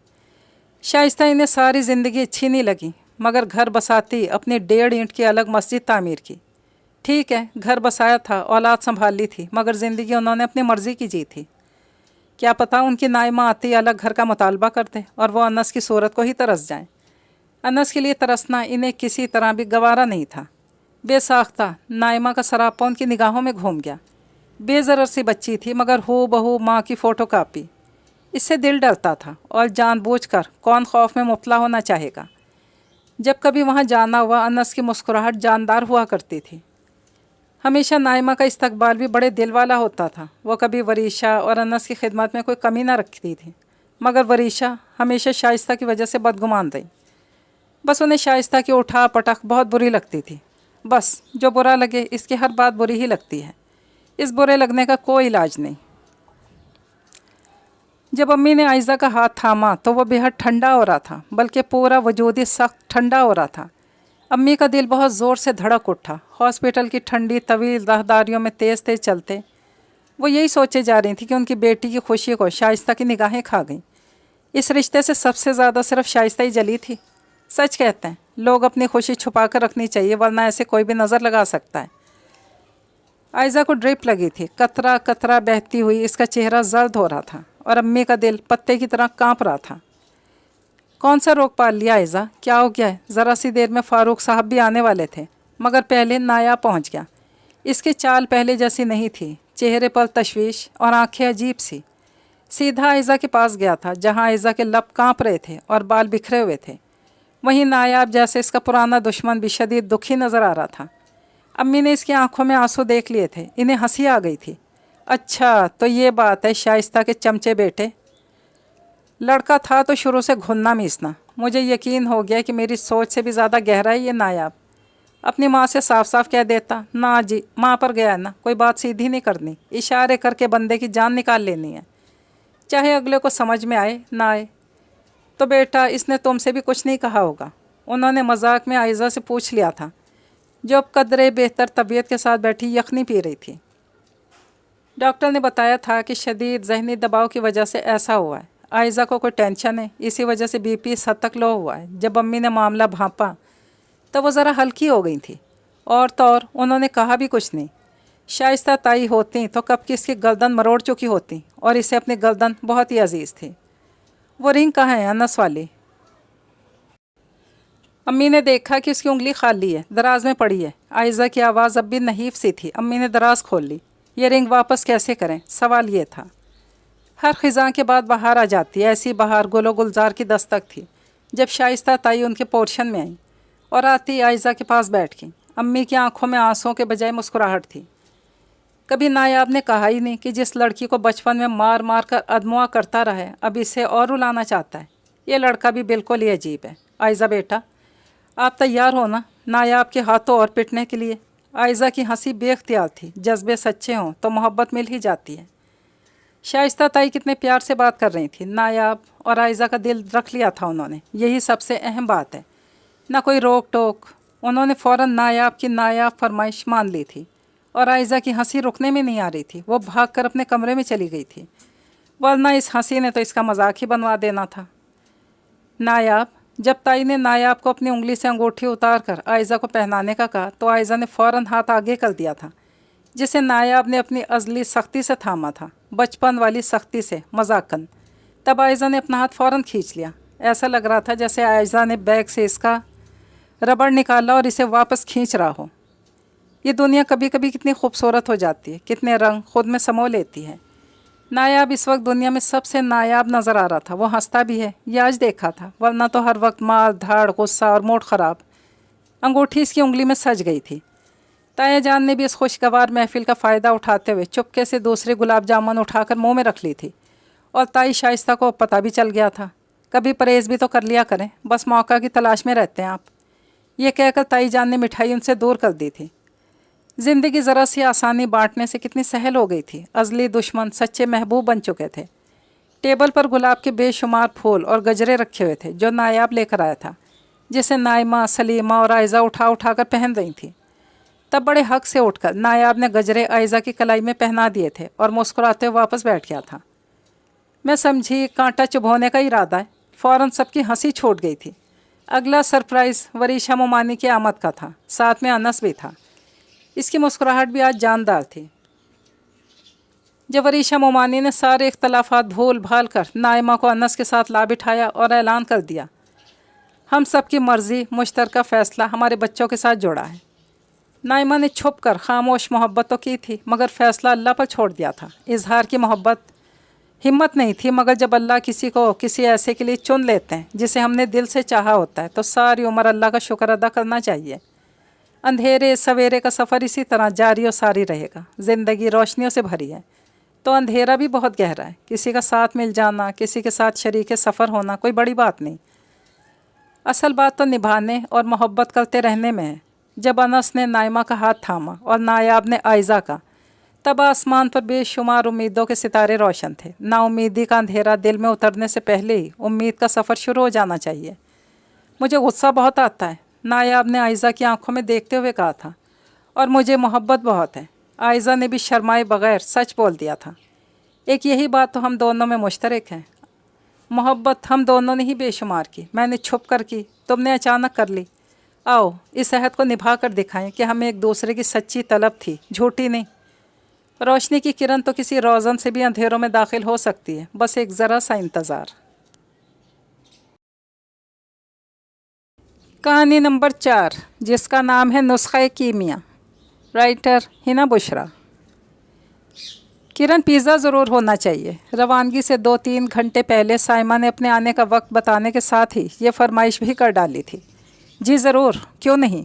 शाइस्ता इन्हें सारी ज़िंदगी अच्छी नहीं लगी, मगर घर बसाती अपनी 1.5 ईंट की अलग मस्जिद तामीर की। ठीक है, घर बसाया था, औलाद संभाल ली थी, मगर ज़िंदगी उन्होंने अपनी मर्ज़ी की जी थी। क्या पता उनकी नाइमा आती अलग घर का मुतालबा करते और वो अनस की सूरत को ही तरस जाएं। अनस के लिए तरसना इन्हें किसी तरह भी गवारा नहीं था। बेसाख्ता नाइमा का सरापा उनकी निगाहों में घूम गया। बेज़रर सी बच्ची थी, मगर हो बहू माँ की फ़ोटो कापी। इससे दिल डरता था, और जानबूझकर कौन खौफ में मुब्तला होना चाहेगा। जब कभी वहाँ जाना हुआ, अनस की मुस्कुराहट जानदार हुआ करती थी। हमेशा नाइमा का इस्तकबाल भी बड़े दिल वाला होता था। वो कभी वरीशा और अनस की खिदमत में कोई कमी ना रखती थी, मगर वरीशा हमेशा शाइस्ता की वजह से बदगुमान रही। बस उन्हें शाइस्ता की उठा पटक बहुत बुरी लगती थी। बस जो बुरा लगे, इसकी हर बात बुरी ही लगती है। इस बुरे लगने का कोई इलाज नहीं। जब अम्मी ने आयज़ा का हाथ थामा तो वह बेहद ठंडा हो रहा था, बल्कि पूरा वजूद ही सख्त ठंडा हो रहा था। अम्मी का दिल बहुत ज़ोर से धड़क उठा। हॉस्पिटल की ठंडी तवील राहदारियों में तेज़ तेज़ चलते वो यही सोचे जा रही थी कि उनकी बेटी की खुशी को शाइस्ता की निगाहें खा गईं। इस रिश्ते से सबसे ज़्यादा सिर्फ शाइस्ता ही जली थी। सच कहते हैं, लोग अपनी खुशी छुपा कर रखनी चाहिए, वरना ऐसे कोई भी नज़र लगा सकता है। आयज़ा को ड्रिप लगी थी। कतरा कतरा बहती हुई इसका चेहरा जर्द हो रहा था और अम्मी का दिल पत्ते की तरह कांप रहा था। कौन सा रोग पाल लिया आयज़ा? क्या हो गया है? ज़रा सी देर में फ़ारूक साहब भी आने वाले थे, मगर पहले नायाब पहुंच गया। इसकी चाल पहले जैसी नहीं थी, चेहरे पर तशवीश और आंखें अजीब सी। सीधा आयज़ा के पास गया था, जहां आयज़ा के लब कांप रहे थे और बाल बिखरे हुए थे। वहीं नायाब जैसे इसका पुराना दुश्मन भी शदीद दुखी नज़र आ रहा था। अम्मी ने इसकी आंखों में आंसू देख लिए थे। इन्हें हंसी आ गई थी। अच्छा, तो ये बात है शाइस्ता के चमचे बेटे। लड़का था तो शुरू से घुनना मीसना। मुझे यकीन हो गया कि मेरी सोच से भी ज़्यादा गहरा है ये नायाब। अपनी माँ से साफ साफ कह देता, ना जी, माँ पर गया ना, कोई बात सीधी नहीं करनी, इशारे करके बंदे की जान निकाल लेनी है, चाहे अगले को समझ में आए ना आए। तो बेटा, इसने तुमसे भी कुछ नहीं कहा होगा? उन्होंने मजाक में आयज़ा से पूछ लिया था, जो अब कदरे बेहतर तबीयत के साथ बैठी यखनी पी रही थी। डॉक्टर ने बताया था कि शदीद जहनी दबाव की वजह से ऐसा हुआ है। आयज़ा को कोई टेंशन है, इसी वजह से बीपी इस हद तक लो हुआ है। जब अम्मी ने मामला भांपा तो वो ज़रा हल्की हो गई थी। और तो और उन्होंने कहा भी कुछ नहीं। शाइस्ता ताई होती तो कब की इसकी गर्दन मरोड़ चुकी होती, और इसे अपनी गर्दन बहुत ही अजीज़ थी। वो रिंग कहाँ है अनस वाली? अम्मी ने देखा कि उसकी उंगली खाली है, दराज में पड़ी है। आयज़ा की आवाज़ अब भी नहीफ सी थी। अम्मी ने दराज खोल ली। ये रिंग वापस कैसे करें, सवाल ये था। हर ख़िज़ां के बाद बाहर आ जाती है, ऐसी बाहर गुलो गुलजार की दस्तक थी। जब शाइस्ता ताई उनके पोर्शन में आई और आती आयज़ा के पास बैठ गई। अम्मी की आंखों में आंसुओं के बजाय मुस्कुराहट थी। कभी नायाब ने कहा ही नहीं कि जिस लड़की को बचपन में मार मार कर अधमुआ करता रहा है अब इसे और रुलाना चाहता है। ये लड़का भी बिल्कुल ही अजीब है। आयज़ा बेटा, आप तैयार हो ना नायाब के हाथों और पिटने के लिए? आयज़ा की हंसी बेख्तियार थी। जज्बे सच्चे हों तो मोहब्बत मिल ही जाती है। शाइस्ता ताई कितने प्यार से बात कर रही थी। नायाब और आयज़ा का दिल रख लिया था उन्होंने, यही सबसे अहम बात है। ना कोई रोक टोक, उन्होंने फ़ौरन नायाब की नायाब फरमाइश मान ली थी। और आयज़ा की हंसी रुकने में नहीं आ रही थी। वो भागकर अपने कमरे में चली गई थी, वरना इस हंसी ने तो इसका मजाक ही बनवा देना था। नायाब, जब ताई ने नायाब को अपनी उंगली से अंगूठी उतार कर आयज़ा को पहनाने का कहा तो आयज़ा ने फ़ौरन हाथ आगे कर दिया था, जिसे नायाब ने अपनी अज़ली सख्ती से थामा था, बचपन वाली सख्ती से, मजाकन। तब आयज़ा ने अपना हाथ फ़ौरन खींच लिया। ऐसा लग रहा था जैसे आयज़ा ने बैग से इसका रबड़ निकाला और इसे वापस खींच रहा हो। ये दुनिया कभी कभी कितनी खूबसूरत हो जाती है, कितने रंग खुद में समो लेती है। नायाब इस वक्त दुनिया में सबसे नायाब नज़र आ रहा था। वो हंसता भी है, ये आज देखा था, वरना तो हर वक्त मार धाड़, गुस्सा और मूड ख़राब। अंगूठी इसकी उंगली में सज गई थी। ताया जान ने भी इस खुशगवार महफिल का फ़ायदा उठाते हुए चुपके से दूसरे गुलाब जामुन उठाकर मुंह में रख ली थी। और ताई शाइस्ता को पता भी चल गया था। कभी परहेज़ भी तो कर लिया करें, बस मौका की तलाश में रहते हैं आप। ये कहकर ताई जान ने मिठाई उनसे दूर कर दी थी। ज़िंदगी ज़रा सी आसानी बांटने से कितनी सहल हो गई थी। अज़ली दुश्मन सच्चे महबूब बन चुके थे। टेबल पर गुलाब के बेशुमार फूल और गजरे रखे हुए थे जो नायाब लेकर आया था, जिसे नाइमा, सलीमा और आयज़ा उठा उठा कर पहन रही थी। तब बड़े हक से उठकर नायाब ने गजरे आयज़ा की कलाई में पहना दिए थे और मुस्कुराते हुए वापस बैठ गया था। मैं समझी कांटा चुभोने का इरादा है। फ़ौरन सबकी हंसी छूट गई थी। अगला सरप्राइज़ वरीशा मोमानी की आमद का था, साथ में अनस भी था। इसकी मुस्कुराहट भी आज जानदार थी। जब वरीशा मोमानी ने सारे इख्तलाफात भूल भाल कर नाइमा को अनस के साथ ला बिठाया और ऐलान कर दिया, हम सब की मर्ज़ी मुश्तरका फ़ैसला हमारे बच्चों के साथ जोड़ा है। नाइमा ने छुप कर खामोश मोहब्बत तो की थी, मगर फ़ैसला अल्लाह पर छोड़ दिया था। इजहार की मोहब्बत हिम्मत नहीं थी, मगर जब अल्लाह किसी को किसी ऐसे के लिए चुन लेते हैं जिसे हमने दिल से चाहा होता है, तो सारी उम्र अल्लाह का शुक्र अदा करना चाहिए। अंधेरे सवेरे का सफ़र इसी तरह जारी और सारी रहेगा। ज़िंदगी रोशनियों से भरी है तो अंधेरा भी बहुत गहरा है। किसी का साथ मिल जाना, किसी के साथ शरीक सफ़र होना कोई बड़ी बात नहीं। असल बात तो निभाने और मोहब्बत करते रहने में है। जब अनस ने नाइमा का हाथ थामा और नायाब ने आयज़ा का, तब आसमान पर बेशुमार उम्मीदों के सितारे रोशन थे। नाउमीदी का अंधेरा दिल में उतरने से पहले ही उम्मीद का सफ़र शुरू हो जाना चाहिए। मुझे गुस्सा बहुत आता है, नायाब ने आयज़ा की आंखों में देखते हुए कहा था, और मुझे मोहब्बत बहुत है। आयज़ा ने भी शर्माए बगैर सच बोल दिया था। एक यही बात तो हम दोनों में मुश्तरक है। मोहब्बत हम दोनों ने ही बेशुमार की। मैंने छुप कर की, तुमने अचानक कर ली। आओ इस अहद को निभा कर दिखाएं कि हमें एक दूसरे की सच्ची तलब थी, झूठी नहीं। रोशनी की किरण तो किसी रोज़न से भी अंधेरों में दाखिल हो सकती है, बस एक ज़रा सा इंतज़ार। कहानी नंबर 4, जिसका नाम है नुस्ख़ा कीमिया। राइटर हिना बुशरा। किरण, पिज़्ज़ा ज़रूर होना चाहिए। रवानगी से 2-3 घंटे पहले साइमा ने अपने आने का वक्त बताने के साथ ही ये फरमाइश भी कर डाली थी। जी ज़रूर, क्यों नहीं।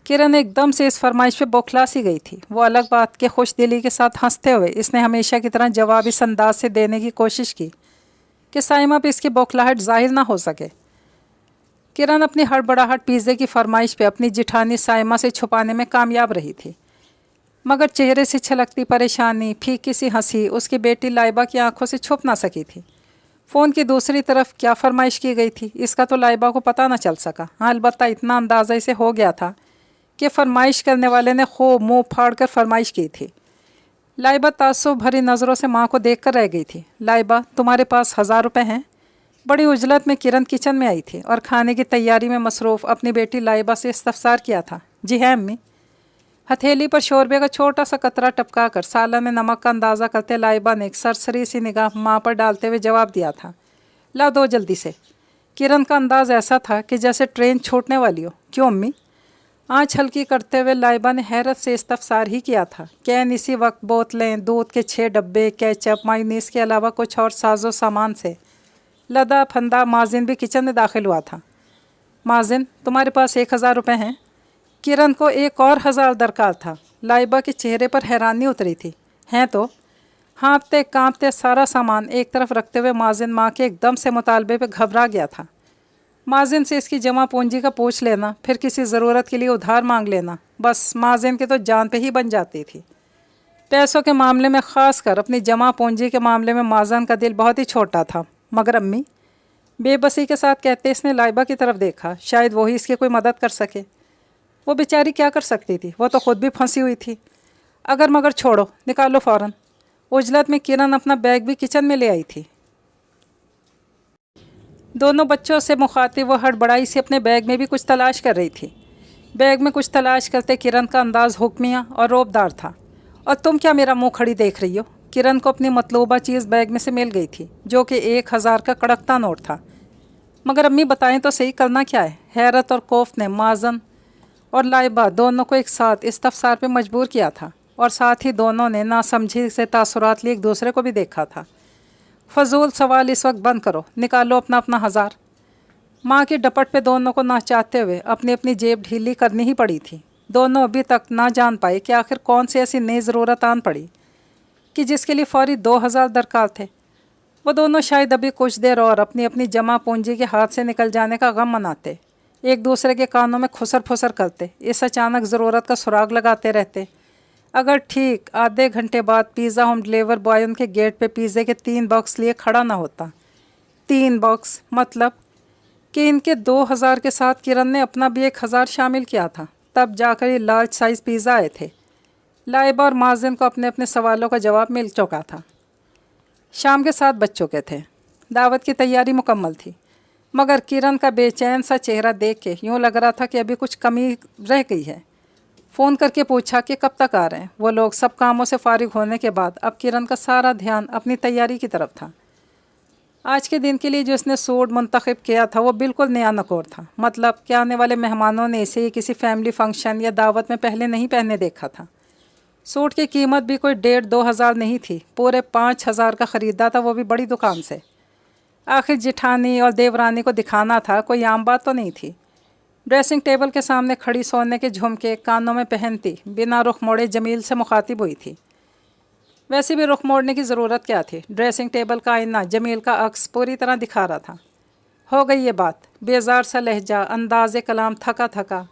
किरण एकदम से इस फरमाइश पे बौखला सी गई थी। वो अलग बात के खुश दिली के साथ हंसते हुए इसने हमेशा की तरह जवाब इस अंदाज से देने की कोशिश की कि साइमा पे इसकी बौखलाहट ज़ाहिर ना हो सके। किरण अपनी हड़बड़ाहट पिज़्ज़े की फरमाइश पे अपनी जिठानी साइमा से छुपाने में कामयाब रही थी, मगर चेहरे से छलकती परेशानी, फीकी सी हंसी उसकी बेटी लाइबा की आंखों से छुप ना सकी थी। फ़ोन की दूसरी तरफ क्या फरमाइश की गई थी इसका तो लाइबा को पता न चल सका। हाँ, अलबत्ता इतना अंदाज़ा इसे हो गया था कि फ़रमाइश करने वाले ने खूब मुँह फाड़ कर फरमाइश की थी। लाइबा ताज्जुब भरी नज़रों से माँ को देख कर रह गई थी। लाइबा, तुम्हारे पास 1000 रुपये हैं? बड़ी उजलत में किरण किचन में आई थी और खाने की तैयारी में मसरूफ़ अपनी बेटी लाइबा से इस्तफसार किया था। जी है अम्मी। हथेली पर शोरबे का छोटा सा कतरा टपका कर सालन में नमक का अंदाज़ा करते लाइबा ने एक सरसरी सी निगाह माँ पर डालते हुए जवाब दिया था, ला दो जल्दी से। किरण का अंदाज़ ऐसा था कि जैसे ट्रेन छूटने वाली हो। क्यों अम्मी? आँच हल्की करते हुए लाइबा ने हैरत से इस्तफसार ही किया था। कैन इसी वक्त बोतलें, दूध के 6 डब्बे, केचप, मायोनीज़ के अलावा कुछ और साजो सामान से लदा फंदा माजिन भी किचन में दाखिल हुआ था। माजिन, तुम्हारे पास 1000 रुपये हैं? किरण को एक और 1000 दरकार था। लाइबा के चेहरे पर हैरानी उतरी थी। हैं तो हाँफते कांपते सारा सामान एक तरफ रखते हुए माजिन माँ के एकदम से मुतालबे पे घबरा गया था। माजिन से इसकी जमा पूंजी का पूछ लेना, फिर किसी ज़रूरत के लिए उधार मांग लेना, बस माजिन की तो जान पे ही बन जाती थी। पैसों के मामले में ख़ास कर अपनी जमा पूंजी के मामले में माजन का दिल बहुत ही छोटा था। मगर अम्मी, बेबसी के साथ कहते इसने लाइबा की तरफ देखा, शायद वही इसकी कोई मदद कर सके। वो बेचारी क्या कर सकती थी, वो तो ख़ुद भी फंसी हुई थी। अगर मगर छोड़ो, निकालो फ़ौरन। उजलत में किरण अपना बैग भी किचन में ले आई थी। दोनों बच्चों से मुखातिब वो हड़बड़ाई से अपने बैग में भी कुछ तलाश कर रही थी। बैग में कुछ तलाश करते किरण का अंदाज़ हुक्मिया और रौबदार था। और तुम क्या मेरा मुंह खड़ी देख रही हो? किरण को अपनी मतलूबा चीज़ बैग में से मिल गई थी, जो कि 1000 का कड़कता नोट था। मगर अम्मी बताएं तो सही, करना क्या है? हैरत और खौफ ने माजन और लाइबा दोनों को एक साथ इस्तफसार पे मजबूर किया था, और साथ ही दोनों ने नासमझी से तासुरात लिए एक दूसरे को भी देखा था। फजूल सवाल इस वक्त बंद करो, निकालो अपना अपना हज़ार। माँ की डपट पे दोनों को ना चाहते हुए अपनी अपनी जेब ढीली करनी ही पड़ी थी। दोनों अभी तक ना जान पाए कि आखिर कौन सी ऐसी नई ज़रूरत आन पड़ी कि जिसके लिए फौरी 2000 दरकार थे। वो दोनों शायद अभी कुछ देर और अपनी अपनी जमा पूंजी के हाथ से निकल जाने का गम मनाते, एक दूसरे के कानों में खुसर फुसर करते, इस अचानक ज़रूरत का सुराग लगाते रहते। अगर ठीक आधे घंटे बाद पिज़्ज़ा होम डिलीवर बॉय उनके गेट पे पिज़्ज़े के 3 बॉक्स लिए खड़ा ना होता। 3 बॉक्स मतलब कि इनके 2000 के साथ किरण ने अपना भी 1000 शामिल किया था, तब जाकर ये लार्ज साइज़ पिज़्ज़ा आए थे। लाइबा और माजिन को अपने अपने सवालों का जवाब मिल चुका था। शाम के 7 बज चुके थे। दावत की तैयारी मुकम्मल थी, मगर किरण का बेचैन सा चेहरा देख के यूँ लग रहा था कि अभी कुछ कमी रह गई है। फ़ोन करके पूछा कि कब तक आ रहे हैं वो लोग। सब कामों से फारिग होने के बाद अब किरण का सारा ध्यान अपनी तैयारी की तरफ था। आज के दिन के लिए जो इसने सूट मुंतखब किया था वो बिल्कुल नया नकोर था। मतलब कि आने वाले मेहमानों ने इसे किसी फैमिली फंक्शन या दावत में पहले नहीं पहने देखा था। सूट की कीमत भी कोई 1500-2000 नहीं थी, पूरे 5000 का ख़रीदा था, वो भी बड़ी दुकान से। आखिर जिठानी और देवरानी को दिखाना था, कोई आम बात तो नहीं थी। ड्रेसिंग टेबल के सामने खड़ी सोने के झुमके कानों में पहनती बिना रुख मोड़े जमील से मुखातिब हुई थी। वैसे भी रुख मोड़ने की ज़रूरत क्या थी? ड्रेसिंग टेबल का आईना जमील का अक्स पूरी तरह दिखा रहा था। हो गई ये बात। बेजार सा लहजा, अंदाज़े कलाम थका थका।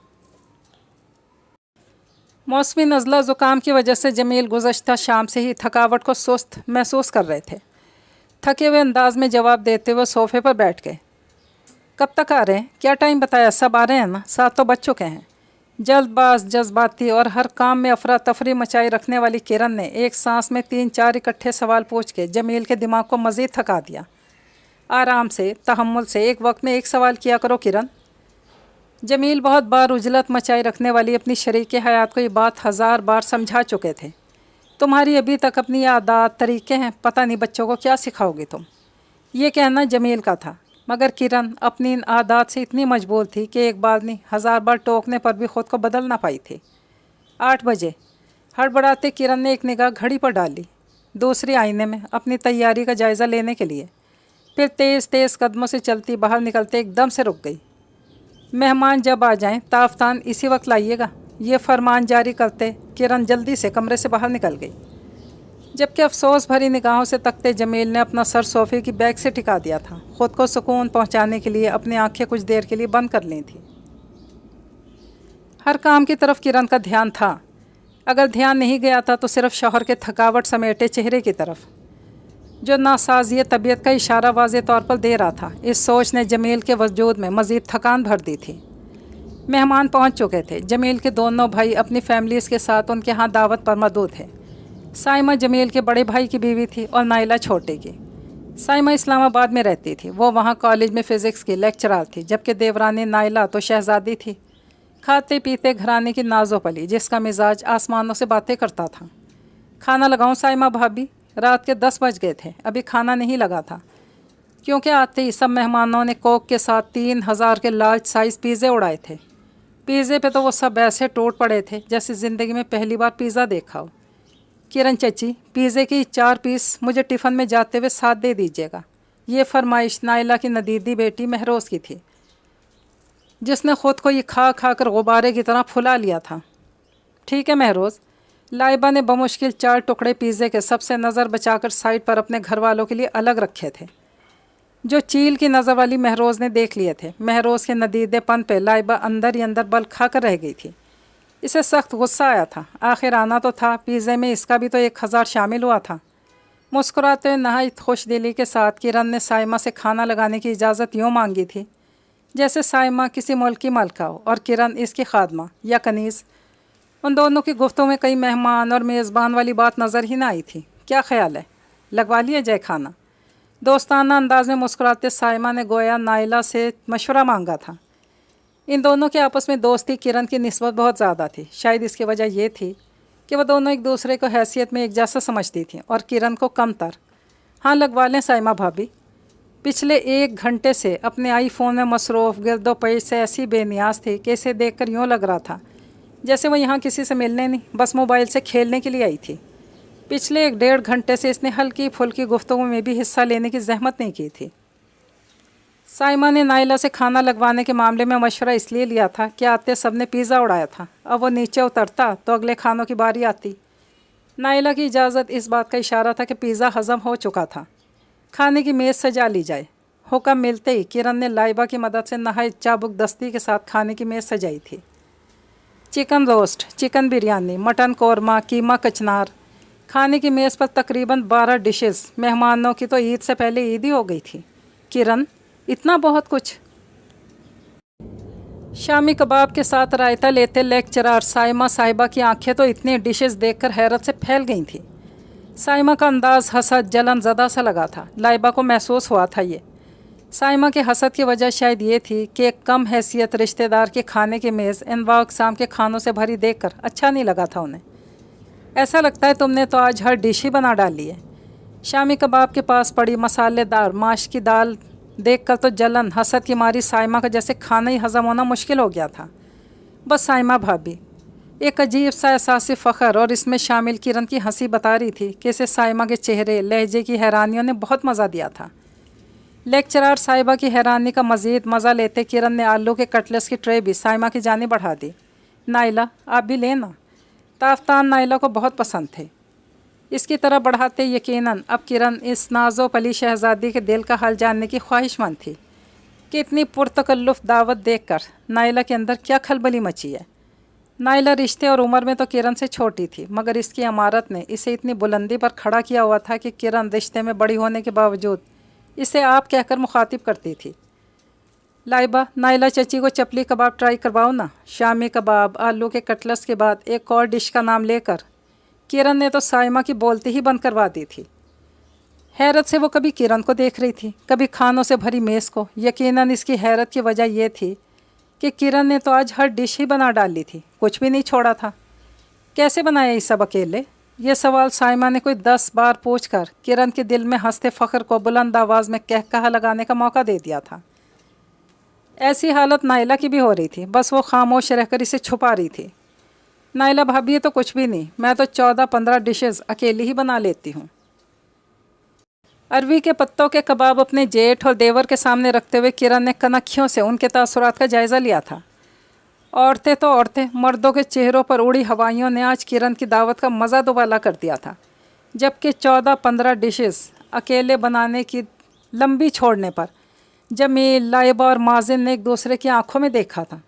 मौसमी नज़ला ज़ुकाम की वजह से जमील गुज़श्ता शाम से ही थकावट को सुस्त महसूस कर रहे थे। थके हुए अंदाज में जवाब देते हुए सोफ़े पर बैठ गए। कब तक आ रहे हैं? क्या टाइम बताया? सब आ रहे हैं ना? 7 तो बज चुके हैं। जल्दबाज, जज्बाती और हर काम में अफरा तफरी मचाई रखने वाली किरण ने एक सांस में 3-4 इकट्ठे सवाल पूछ के जमील के दिमाग को मज़ीद थका दिया। आराम से, तहम्मुल से, एक वक्त में एक सवाल किया करो किरण। जमील बहुत बार उजलत मचाई रखने वाली अपनी शरीक हयात को ये बात 1000 बार समझा चुके थे। तुम्हारी अभी तक अपनी आदत तरीके हैं, पता नहीं बच्चों को क्या सिखाओगे तुम। ये कहना जमील का था, मगर किरण अपनी इन आदत से इतनी मजबूर थी कि एक बार नहीं 1000 बार टोकने पर भी ख़ुद को बदल ना पाई थी। 8 बजे हड़बड़ाते किरण ने एक निगाह घड़ी पर डाली, दूसरी आईने में अपनी तैयारी का जायज़ा लेने के लिए। फिर तेज़ तेज़ कदमों से चलती बाहर निकलते एकदम से रुक गई। मेहमान जब आ जाएं ताफ्तान इसी वक्त लाइएगा, ये फरमान जारी करते किरण जल्दी से कमरे से बाहर निकल गई। जबकि अफसोस भरी निगाहों से तकते जमील ने अपना सर सोफ़े की बैग से टिका दिया था। ख़ुद को सुकून पहुंचाने के लिए अपनी आंखें कुछ देर के लिए बंद कर ली थी। हर काम की तरफ किरण का ध्यान था, अगर ध्यान नहीं गया था तो सिर्फ शौहर के थकावट समेटे चेहरे की तरफ, जो नासाज़ियत तबीयत का इशारा वाज़े तौर पर दे रहा था। इस सोच ने जमील के वजूद में मज़ीद थकान भर दी थी। मेहमान पहुंच चुके थे। जमील के दोनों भाई अपनी फैमिलीज़ के साथ उनके यहाँ दावत पर मौजूद थे। साइमा जमील के बड़े भाई की बीवी थी और नाइला छोटे की। साइमा इस्लामाबाद में रहती थी, वो वहाँ कॉलेज में फ़िज़िक्स की लेक्चरर थी, जबकि देवरानी नाइला तो शहज़ादी थी, खाते पीते घराने की नाजो पली, जिसका मिजाज आसमानों से बातें करता था। खाना लगाऊं साइमा भाभी? रात के 10 बज गए थे, अभी खाना नहीं लगा था, क्योंकि आते ही सब मेहमानों ने कोक के साथ 3000 के लार्ज साइज़ पिज़्ज़े उड़ाए थे। पिज़्ज़े पे तो वो सब ऐसे टूट पड़े थे जैसे ज़िंदगी में पहली बार पिज़्ज़ा देखा हो। किरण चची, पिज़्ज़े की 4 पीस मुझे टिफ़िन में जाते हुए साथ दे दीजिएगा। ये फरमाइश नाइला की नदीदी बेटी महरोज़ की थी, जिसने ख़ुद को ये खा खा कर गुब्बारे की तरह फुला लिया था। ठीक है महरोज़, लाइबा ने बमुश्किल 4 टुकड़े पिज़्ज़े के सबसे नज़र बचाकर साइड पर अपने घर वालों के लिए अलग रखे थे, जो चील की नज़र वाली महरोज़ ने देख लिए थे। महरोज़ के नदीदेपन पे लाइबा अंदर ही अंदर बल खा कर रह गई थी। इसे सख्त गुस्सा आया था। आखिर आना तो था, पिज़्ज़े में इसका भी तो 1000 शामिल हुआ था। मुस्कुराते हुए नहायत खुश दिली के साथ किरण ने साइमा से खाना लगाने की इजाज़त यूँ मांगी थी जैसे साइमा किसी मुल्क की मलका हो और किरण इसकी खादमा या कनीज़। उन दोनों की गुफ्तगू में कई मेहमान और मेज़बान वाली बात नज़र ही ना आई थी। क्या ख्याल है, लगवा लिया जाए खाना? दोस्ताना अंदाज में मुस्कुराते साइमा ने गोया नाइला से मशवरा मांगा था। इन दोनों के आपस में दोस्ती किरण की निस्बत बहुत ज़्यादा थी। शायद इसकी वजह यह थी कि वह दोनों एक दूसरे को हैसियत में एक जैसा समझती थी और किरण को कमतर। हाँ, लगवा लें साइमा भाभी। पिछले 1 घंटे से अपने आईफोन में मसरूफ़ गिरदो पेश से ऐसी बेनियाज थी कि इसे देखकर यूँ लग रहा था जैसे वह यहाँ किसी से मिलने नहीं, बस मोबाइल से खेलने के लिए आई थी। पिछले 1 डेढ़ घंटे से इसने हल्की फुल्की गुफ्तगू में भी हिस्सा लेने की जहमत नहीं की थी। साइमा ने नाइला से खाना लगवाने के मामले में मशवरा इसलिए लिया था कि आते सब ने पिज़्ज़ा उड़ाया था। अब वो नीचे उतरता तो अगले खानों की बारी आती। नाइला की इजाज़त इस बात का इशारा था कि पिज़्ज़ा हज़म हो चुका था, खाने की मेज़ सजा ली जाए। हुक्म मिलते ही किरण ने लाइबा की मदद से नहायत चाबुक दस्ती के साथ खाने की मेज़ सजाई थी। Chicken roast, chicken biryani, mutton korma, keema कचनार। खाने की मेज़ पर तकरीबन 12 डिशेस। मेहमानों की तो ईद से पहले ईद ही हो गई थी। किरण, इतना बहुत कुछ? शामी कबाब के साथ रायता लेते लेक्चरार साइमा साहिबा की आंखें तो इतनी डिशेस देखकर हैरत से फैल गई थी। साइमा का अंदाज़ हसद जलन ज़दा सा लगा था। लाइबा को महसूस हुआ था ये। साइमा के हसद की वजह शायद ये थी कि एक कम हैसियत रिश्तेदार के खाने की मेज़ अनवा अक़साम के खानों से भरी देखकर अच्छा नहीं लगा था उन्हें। ऐसा लगता है तुमने तो आज हर डिश ही बना डाली है। शामी कबाब के पास पड़ी मसालेदार माश की दाल देखकर तो जलन हसद की मारी साइमा का जैसे खाना ही हज़म होना मुश्किल हो गया था। बस साइमा भाभी, एक अजीब सा एहसास फ़ख्र और इसमें शामिल किरण की हंसी बता रही थी कि इसे साइमा के चेहरे लहजे की हैरानियों ने बहुत मज़ा दिया था। लेक्चरार साहिबा की हैरानी का मज़ीद मज़ा लेते किरण ने आलू के कटलेट्स की ट्रे भी साइमा की जानिब बढ़ा दी। नाइला, आप भी लेना। ताफ्तान नाइला को बहुत पसंद थे। इसकी तरह बढ़ाते यकीनन अब किरण इस नाज़ो पली शहज़ादी के दिल का हाल जानने की ख्वाहिशमंद थी कि इतनी पुरतकल्लुफ़ दावत देखकर नाइला के अंदर क्या खलबली मची है। नाइला रिश्ते और उम्र में तो किरण से छोटी थी, मगर इसकी अमारत ने इसे इतनी बुलंदी पर खड़ा किया हुआ था कि किरण रिश्ते में बड़ी होने के बावजूद इसे आप कहकर मुखातिब करती थी। लाइबा, नाइला चची को चपली कबाब ट्राई करवाओ ना। शामी कबाब, आलू के कटलेट्स के बाद एक और डिश का नाम लेकर किरण ने तो साइमा की बोलती ही बंद करवा दी थी। हैरत से वो कभी किरण को देख रही थी, कभी खानों से भरी मेज़ को। यकीनन इसकी हैरत की वजह यह थी कि किरण ने तो आज हर डिश ही बना डाली थी, कुछ भी नहीं छोड़ा था। कैसे बनाया ये सब अकेले? ये सवाल साइमा ने कोई 10 बार पूछकर किरण के दिल में हंसते फ़ख्र को बुलंद आवाज़ में कहकहा लगाने का मौका दे दिया था। ऐसी हालत नाइला की भी हो रही थी, बस वो खामोश रहकर इसे छुपा रही थी। नाइला भाभी, ये तो कुछ भी नहीं, मैं तो 14-15 डिशेस अकेली ही बना लेती हूँ। अरवी के पत्तों के कबाब अपने जेठ और देवर के सामने रखते हुए किरण ने कनखियों से उनके तासुरात का जायज़ा लिया था। औरतें तो औरतें, मर्दों के चेहरों पर उड़ी हवाइयों ने आज किरण की दावत का मज़ा दुबाला कर दिया था। जबकि 14-15 डिशेस अकेले बनाने की लंबी छोड़ने पर जमील, लाइबा और माजिन ने एक दूसरे की आंखों में देखा था,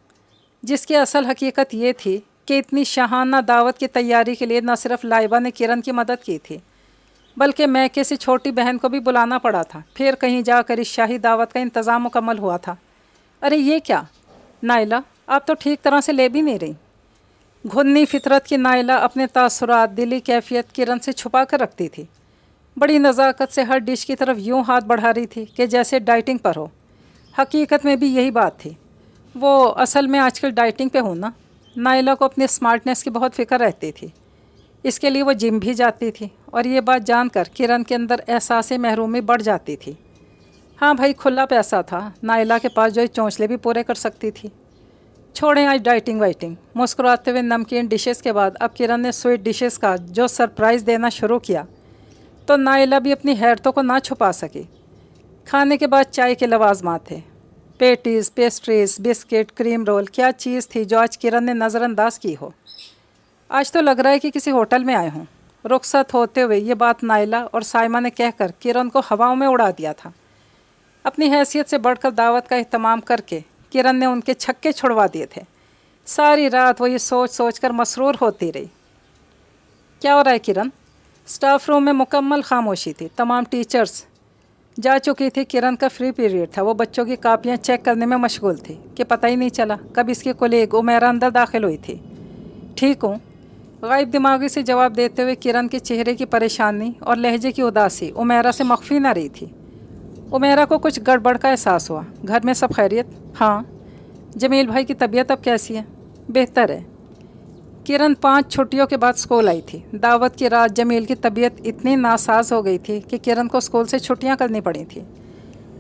जिसकी असल हकीकत ये थी कि इतनी शाहाना दावत की तैयारी के लिए न सिर्फ लाइबा ने किरण की मदद की थी, बल्कि मैके से छोटी बहन को भी बुलाना पड़ा था। फिर कहीं जाकर इस शाही दावत का इंतज़ाम मुकम्मल हुआ था। अरे ये क्या नाइला, आप तो ठीक तरह से ले भी नहीं रही। घुन्नी फितरत की नाइला अपने तासुरात, दिली कैफियत किरण से छुपा कर रखती थी। बड़ी नज़ाकत से हर डिश की तरफ यूँ हाथ बढ़ा रही थी कि जैसे डाइटिंग पर हो। हकीकत में भी यही बात थी। वो असल में आजकल डाइटिंग पे हो ना। नाइला को अपनी स्मार्टनेस की बहुत फ़िक्र रहती थी, इसके लिए वो जिम भी जाती थी और ये बात जानकर किरण के अंदर एहसास महरूमी बढ़ जाती थी। हाँ भाई, खुला पैसा था नाइला के पास जो चौंचले भी पूरे कर सकती थी। छोड़ें आज डाइटिंग वाइटिंग। मुस्कुराते हुए नमकीन डिशेस के बाद अब किरण ने स्वीट डिशेस का जो सरप्राइज़ देना शुरू किया तो नाइला भी अपनी हैरतों को ना छुपा सकी। खाने के बाद चाय के लवाजमात थे। Patties, pastries, biscuit, cream roll, क्या चीज़ थी जो आज किरण ने नज़रअंदाज की हो। آج تو لگ رہا ہے کہ کسی ہوٹل میں آئے ہوں۔ رخصت ہوتے ہوئے یہ بات نائلہ اور سائمہ نے کہہ کر کرن کو ہواؤں میں اڑا دیا تھا۔ اپنی حیثیت سے بڑھ کر دعوت کا اہتمام کر کے کرن نے ان کے چھکے چھڑوا دیے تھے۔ ساری رات وہ یہ سوچ سوچ کر مسرور ہوتی رہی۔ کیا ہو رہا ہے کرن؟ اسٹاف روم میں مکمل خاموشی تھی۔ تمام ٹیچرز جا چکی تھی۔ کرن کا فری پیریڈ تھا۔ وہ بچوں کی کاپیاں چیک کرنے میں مشغول تھی کہ پتہ ہی نہیں چلا کب اس کی کولیگ عمیرہ اندر داخل ہوئی تھی۔ ٹھیک ہوں، غائب دماغی سے جواب دیتے ہوئے کرن کے چہرے کی پریشانی اور لہجے کی اداسی عمیرہ سے مخفی نہ رہی تھی۔ عمیرہ کو کچھ گڑبڑ کا احساس ہوا۔ گھر میں سب خیریت؟ ہاں۔ جمیل بھائی کی طبیعت اب کیسی ہے؟ بہتر ہے۔ کرن 5 چھٹیوں کے بعد اسکول آئی تھی۔ دعوت کی رات جمیل کی طبیعت اتنی ناساز ہو گئی تھی کہ کرن کو اسکول سے چھٹیاں کرنی پڑی تھیں۔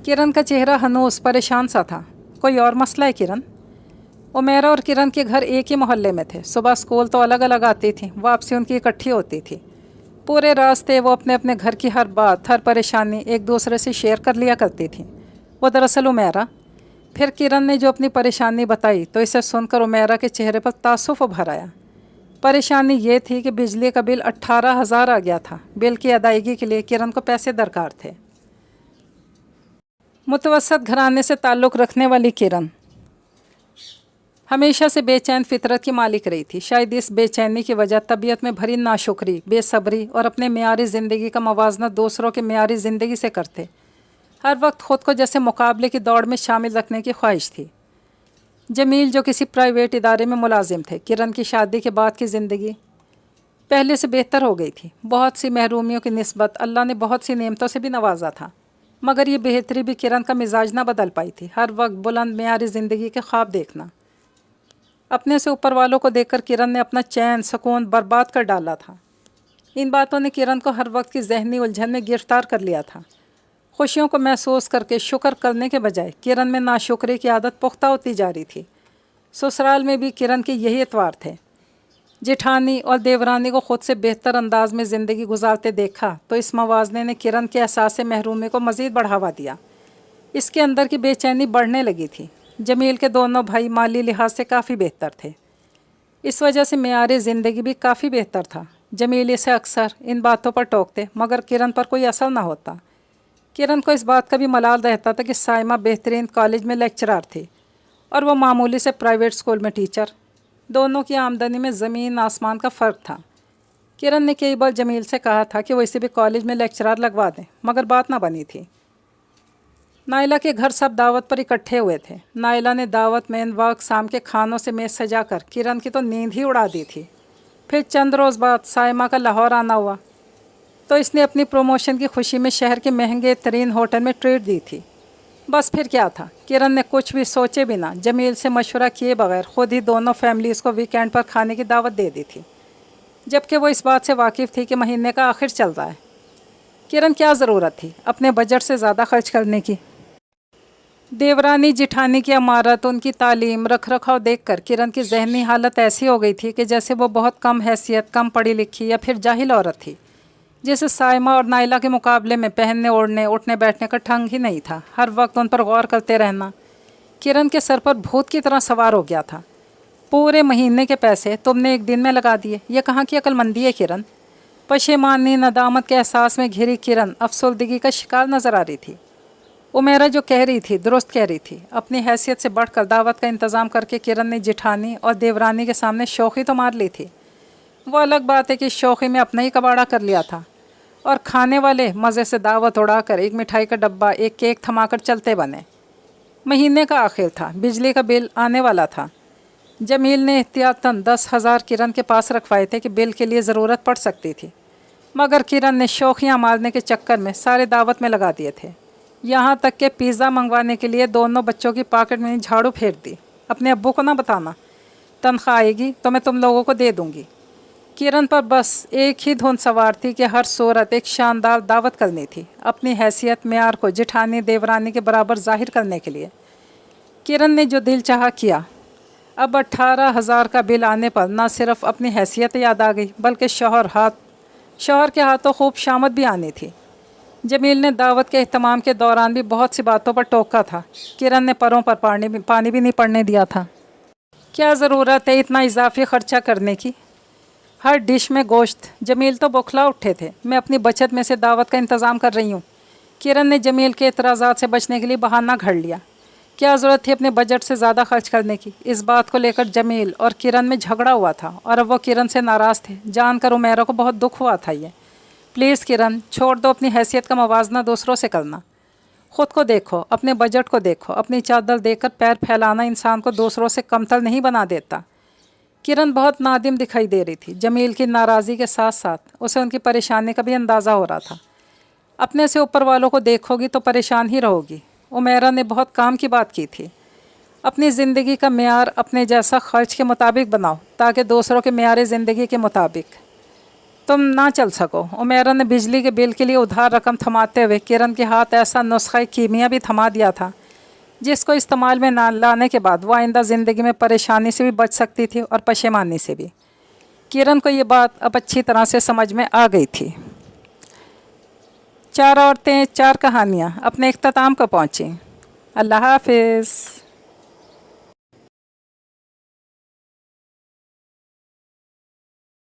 کرن کا چہرہ ہنوز پریشان سا تھا۔ کوئی اور مسئلہ ہے کرن؟ عمیرہ اور کرن کے گھر ایک ہی محلے میں تھے۔ صبح اسکول تو الگ الگ آتی تھی، واپسی ان کی اکٹھی ہوتی تھی۔ پورے راستے وہ اپنے اپنے گھر کی ہر بات، ہر پریشانی ایک دوسرے سے شیئر کر لیا کرتی تھیں۔ وہ دراصل عمیرہ۔ پھر کرن نے جو اپنی پریشانی بتائی تو اسے سن کر عمیرہ کے چہرے پر تأسف ابھر آیا۔ پریشانی یہ تھی کہ بجلی کا بل 18,000 آ گیا تھا۔ بل کی ادائیگی کے لیے کرن کو پیسے درکار تھے۔ متوسط گھرانے سے تعلق رکھنے والی کرن ہمیشہ سے بے چین فطرت کی مالک رہی تھی۔ شاید اس بے چینی کی وجہ طبیعت میں بھری ناشکری، بے صبری اور اپنے معیاری زندگی کا موازنہ دوسروں کے معیاری زندگی سے کرتے ہر وقت خود کو جیسے مقابلے کی دوڑ میں شامل رکھنے کی خواہش تھی۔ جمیل جو کسی پرائیویٹ ادارے میں ملازم تھے، کرن کی شادی کے بعد کی زندگی پہلے سے بہتر ہو گئی تھی۔ بہت سی محرومیوں کی نسبت اللہ نے بہت سی نعمتوں سے بھی نوازا تھا، مگر یہ بہتری بھی کرن کا مزاج نہ بدل پائی تھی۔ ہر وقت بلند معیاری زندگی کے خواب دیکھنا، اپنے سے اوپر والوں کو دیکھ کر کرن نے اپنا چین سکون برباد کر ڈالا تھا۔ ان باتوں نے کرن کو ہر وقت کی ذہنی الجھن میں گرفتار کر لیا تھا۔ خوشیوں کو محسوس کر کے شکر کرنے کے بجائے کرن میں ناشکری کی عادت پختہ ہوتی جا رہی تھی۔ سسرال میں بھی کرن کے یہی اتوار تھے۔ جیٹھانی اور دیورانی کو خود سے بہتر انداز میں زندگی گزارتے دیکھا تو اس موازنے نے کرن کے احساس محرومی کو مزید بڑھاوا دیا۔ اس کے اندر کی بے چینی بڑھنے لگی تھی۔ جمیل کے دونوں بھائی مالی لحاظ سے کافی بہتر تھے، اس وجہ سے معیار زندگی بھی کافی بہتر تھا۔ جمیل اسے اکثر ان باتوں پر ٹوکتے مگر کرن پر کوئی اثر نہ ہوتا۔ کرن کو اس بات کا بھی ملال رہتا تھا کہ سائمہ بہترین کالج میں لیکچرار تھی اور وہ معمولی سے پرائیویٹ اسکول میں ٹیچر۔ دونوں کی آمدنی میں زمین آسمان کا فرق تھا۔ کرن نے کئی بار جمیل سے کہا تھا کہ وہ اسے بھی کالج میں لیکچرار لگوا دیں، مگر بات نہ بنی تھی۔ نائلہ کے گھر سب دعوت پر اکٹھے ہوئے تھے۔ نائلہ نے دعوت میں انواع اقسام کے کھانوں سے میز سجا کر کرن کی تو نیند ہی اڑا دی تھی۔ پھر چند روز بعد سائمہ کا لاہور آنا ہوا تو اس نے اپنی پروموشن کی خوشی میں شہر کے مہنگے ترین ہوٹل میں ٹریٹ دی تھی۔ بس پھر کیا تھا، کرن نے کچھ بھی سوچے بنا جمیل سے مشورہ کیے بغیر خود ہی دونوں فیملیز کو ویکینڈ پر کھانے کی دعوت دے دی تھی، جبکہ وہ اس بات سے واقف تھی کہ مہینے کا آخر چل رہا ہے۔ کرن کیا ضرورت تھی اپنے بجٹ سے زیادہ خرچ کرنے کی؟ دیورانی جیٹھانی کی عمارت، ان کی تعلیم، رکھ رکھاؤ دیکھ کر کرن کی ذہنی حالت ایسی ہو گئی تھی کہ جیسے وہ بہت کم حیثیت، کم پڑھی لکھی یا پھر جاہل عورت تھی، جسے سائمہ اور نائلہ کے مقابلے میں پہننے اوڑھنے، اٹھنے بیٹھنے کا ڈھنگ ہی نہیں تھا۔ ہر وقت ان پر غور کرتے رہنا کرن کے سر پر بھوت کی طرح سوار ہو گیا تھا۔ پورے مہینے کے پیسے تم نے ایک دن میں لگا دیے، یہ کہاں کی عقل مندی ہے کرن؟ پشیمانی، ندامت کے احساس میں گھری کرن افسردگی کا شکار نظر آ رہی تھی۔ عمیرہ جو کہہ رہی تھی درست کہہ رہی تھی۔ اپنی حیثیت سے بڑھ کر دعوت کا انتظام کر کے کرن نے جیٹھانی اور دیورانی کے سامنے شوخی تو مار لی تھی۔ وہ الگ بات ہے کہ شوخی میں اپنا ہی کباڑا کر لیا تھا، اور کھانے والے مزے سے دعوت اڑا کر ایک مٹھائی کا ڈبہ، ایک کیک تھما کر چلتے بنے۔ مہینے کا آخر تھا، بجلی کا بل آنے والا تھا۔ جمیل نے احتیاطاً 10,000 کرن کے پاس رکھوائے تھے کہ بل کے لیے ضرورت پڑ سکتی تھی، مگر کرن نے شوخیاں مارنے کے چکر میں سارے دعوت میں لگا دیے تھے۔ یہاں تک کہ پیزا منگوانے کے لیے دونوں بچوں کی پاکٹ میں جھاڑو پھیر دی۔ اپنے ابو کو نہ بتانا، تنخواہ آئے گی تو میں تم لوگوں کو دے دوں گی۔ کرن پر بس ایک ہی دھن سوار تھی کہ ہر صورت ایک شاندار دعوت کرنی تھی، اپنی حیثیت معیار کو جیٹھانی دیورانی کے برابر ظاہر کرنے کے لیے۔ کرن نے جو دل چاہا کیا۔ اب 18,000 کا بل آنے پر نہ صرف اپنی حیثیت یاد آ گئی بلکہ شوہر کے ہاتھوں خوب شامت بھی آنی تھی۔ جمیل نے دعوت کے اہتمام کے دوران بھی بہت سی باتوں پر ٹوکا تھا۔ کرن نے پروں پر پانی بھی نہیں پڑنے دیا تھا۔ کیا ضرورت ہے اتنا اضافی خرچہ کرنے کی؟ हर डिश में गोश्त। जमील तो बौखला उठे थे। मैं अपनी बचत में से दावत का इंतज़ाम कर रही हूँ। किरण ने जमील के एतराज़ात से बचने के लिए बहाना घड़ लिया। क्या ज़रूरत थी अपने बजट से ज़्यादा खर्च करने की? इस बात को लेकर जमील और किरण में झगड़ा हुआ था और अब वो किरण से नाराज़ थे। जानकर उमेरा को बहुत दुख हुआ था। ये प्लीज़ किरण, छोड़ दो अपनी हैसियत का मवाजना दूसरों से करना। ख़ुद को देखो, अपने बजट को देखो। अपनी चादर देखकर पैर फैलाना इंसान को दूसरों से कमतर नहीं बना देता। किरण बहुत नादिम दिखाई दे रही थी। जमील की नाराज़गी के साथ साथ उसे उनकी परेशानी का भी अंदाज़ा हो रहा था। अपने से ऊपर वालों को देखोगी तो परेशान ही रहोगी। उमेरा ने बहुत काम की बात की थी। अपनी ज़िंदगी का मेयार अपने जैसा ख़र्च के मुताबिक बनाओ ताकि दूसरों के मेयार ज़िंदगी के मुताबिक तुम ना चल सको। उमेरा ने बिजली के बिल के लिए उधार रकम थमाते हुए किरण के हाथ ऐसा नुस्ख़ा कीमिया भी थमा दिया था जिसको इस्तेमाल में ना लाने के बाद वो आइंदा ज़िंदगी में परेशानी से भी बच सकती थी और पशेमानी से भी। किरण को ये बात अब अच्छी तरह से समझ में आ गई थी। 4 औरतें 4 कहानियाँ अपने इख्तिताम को पहुँची। अल्लाह हाफिज़।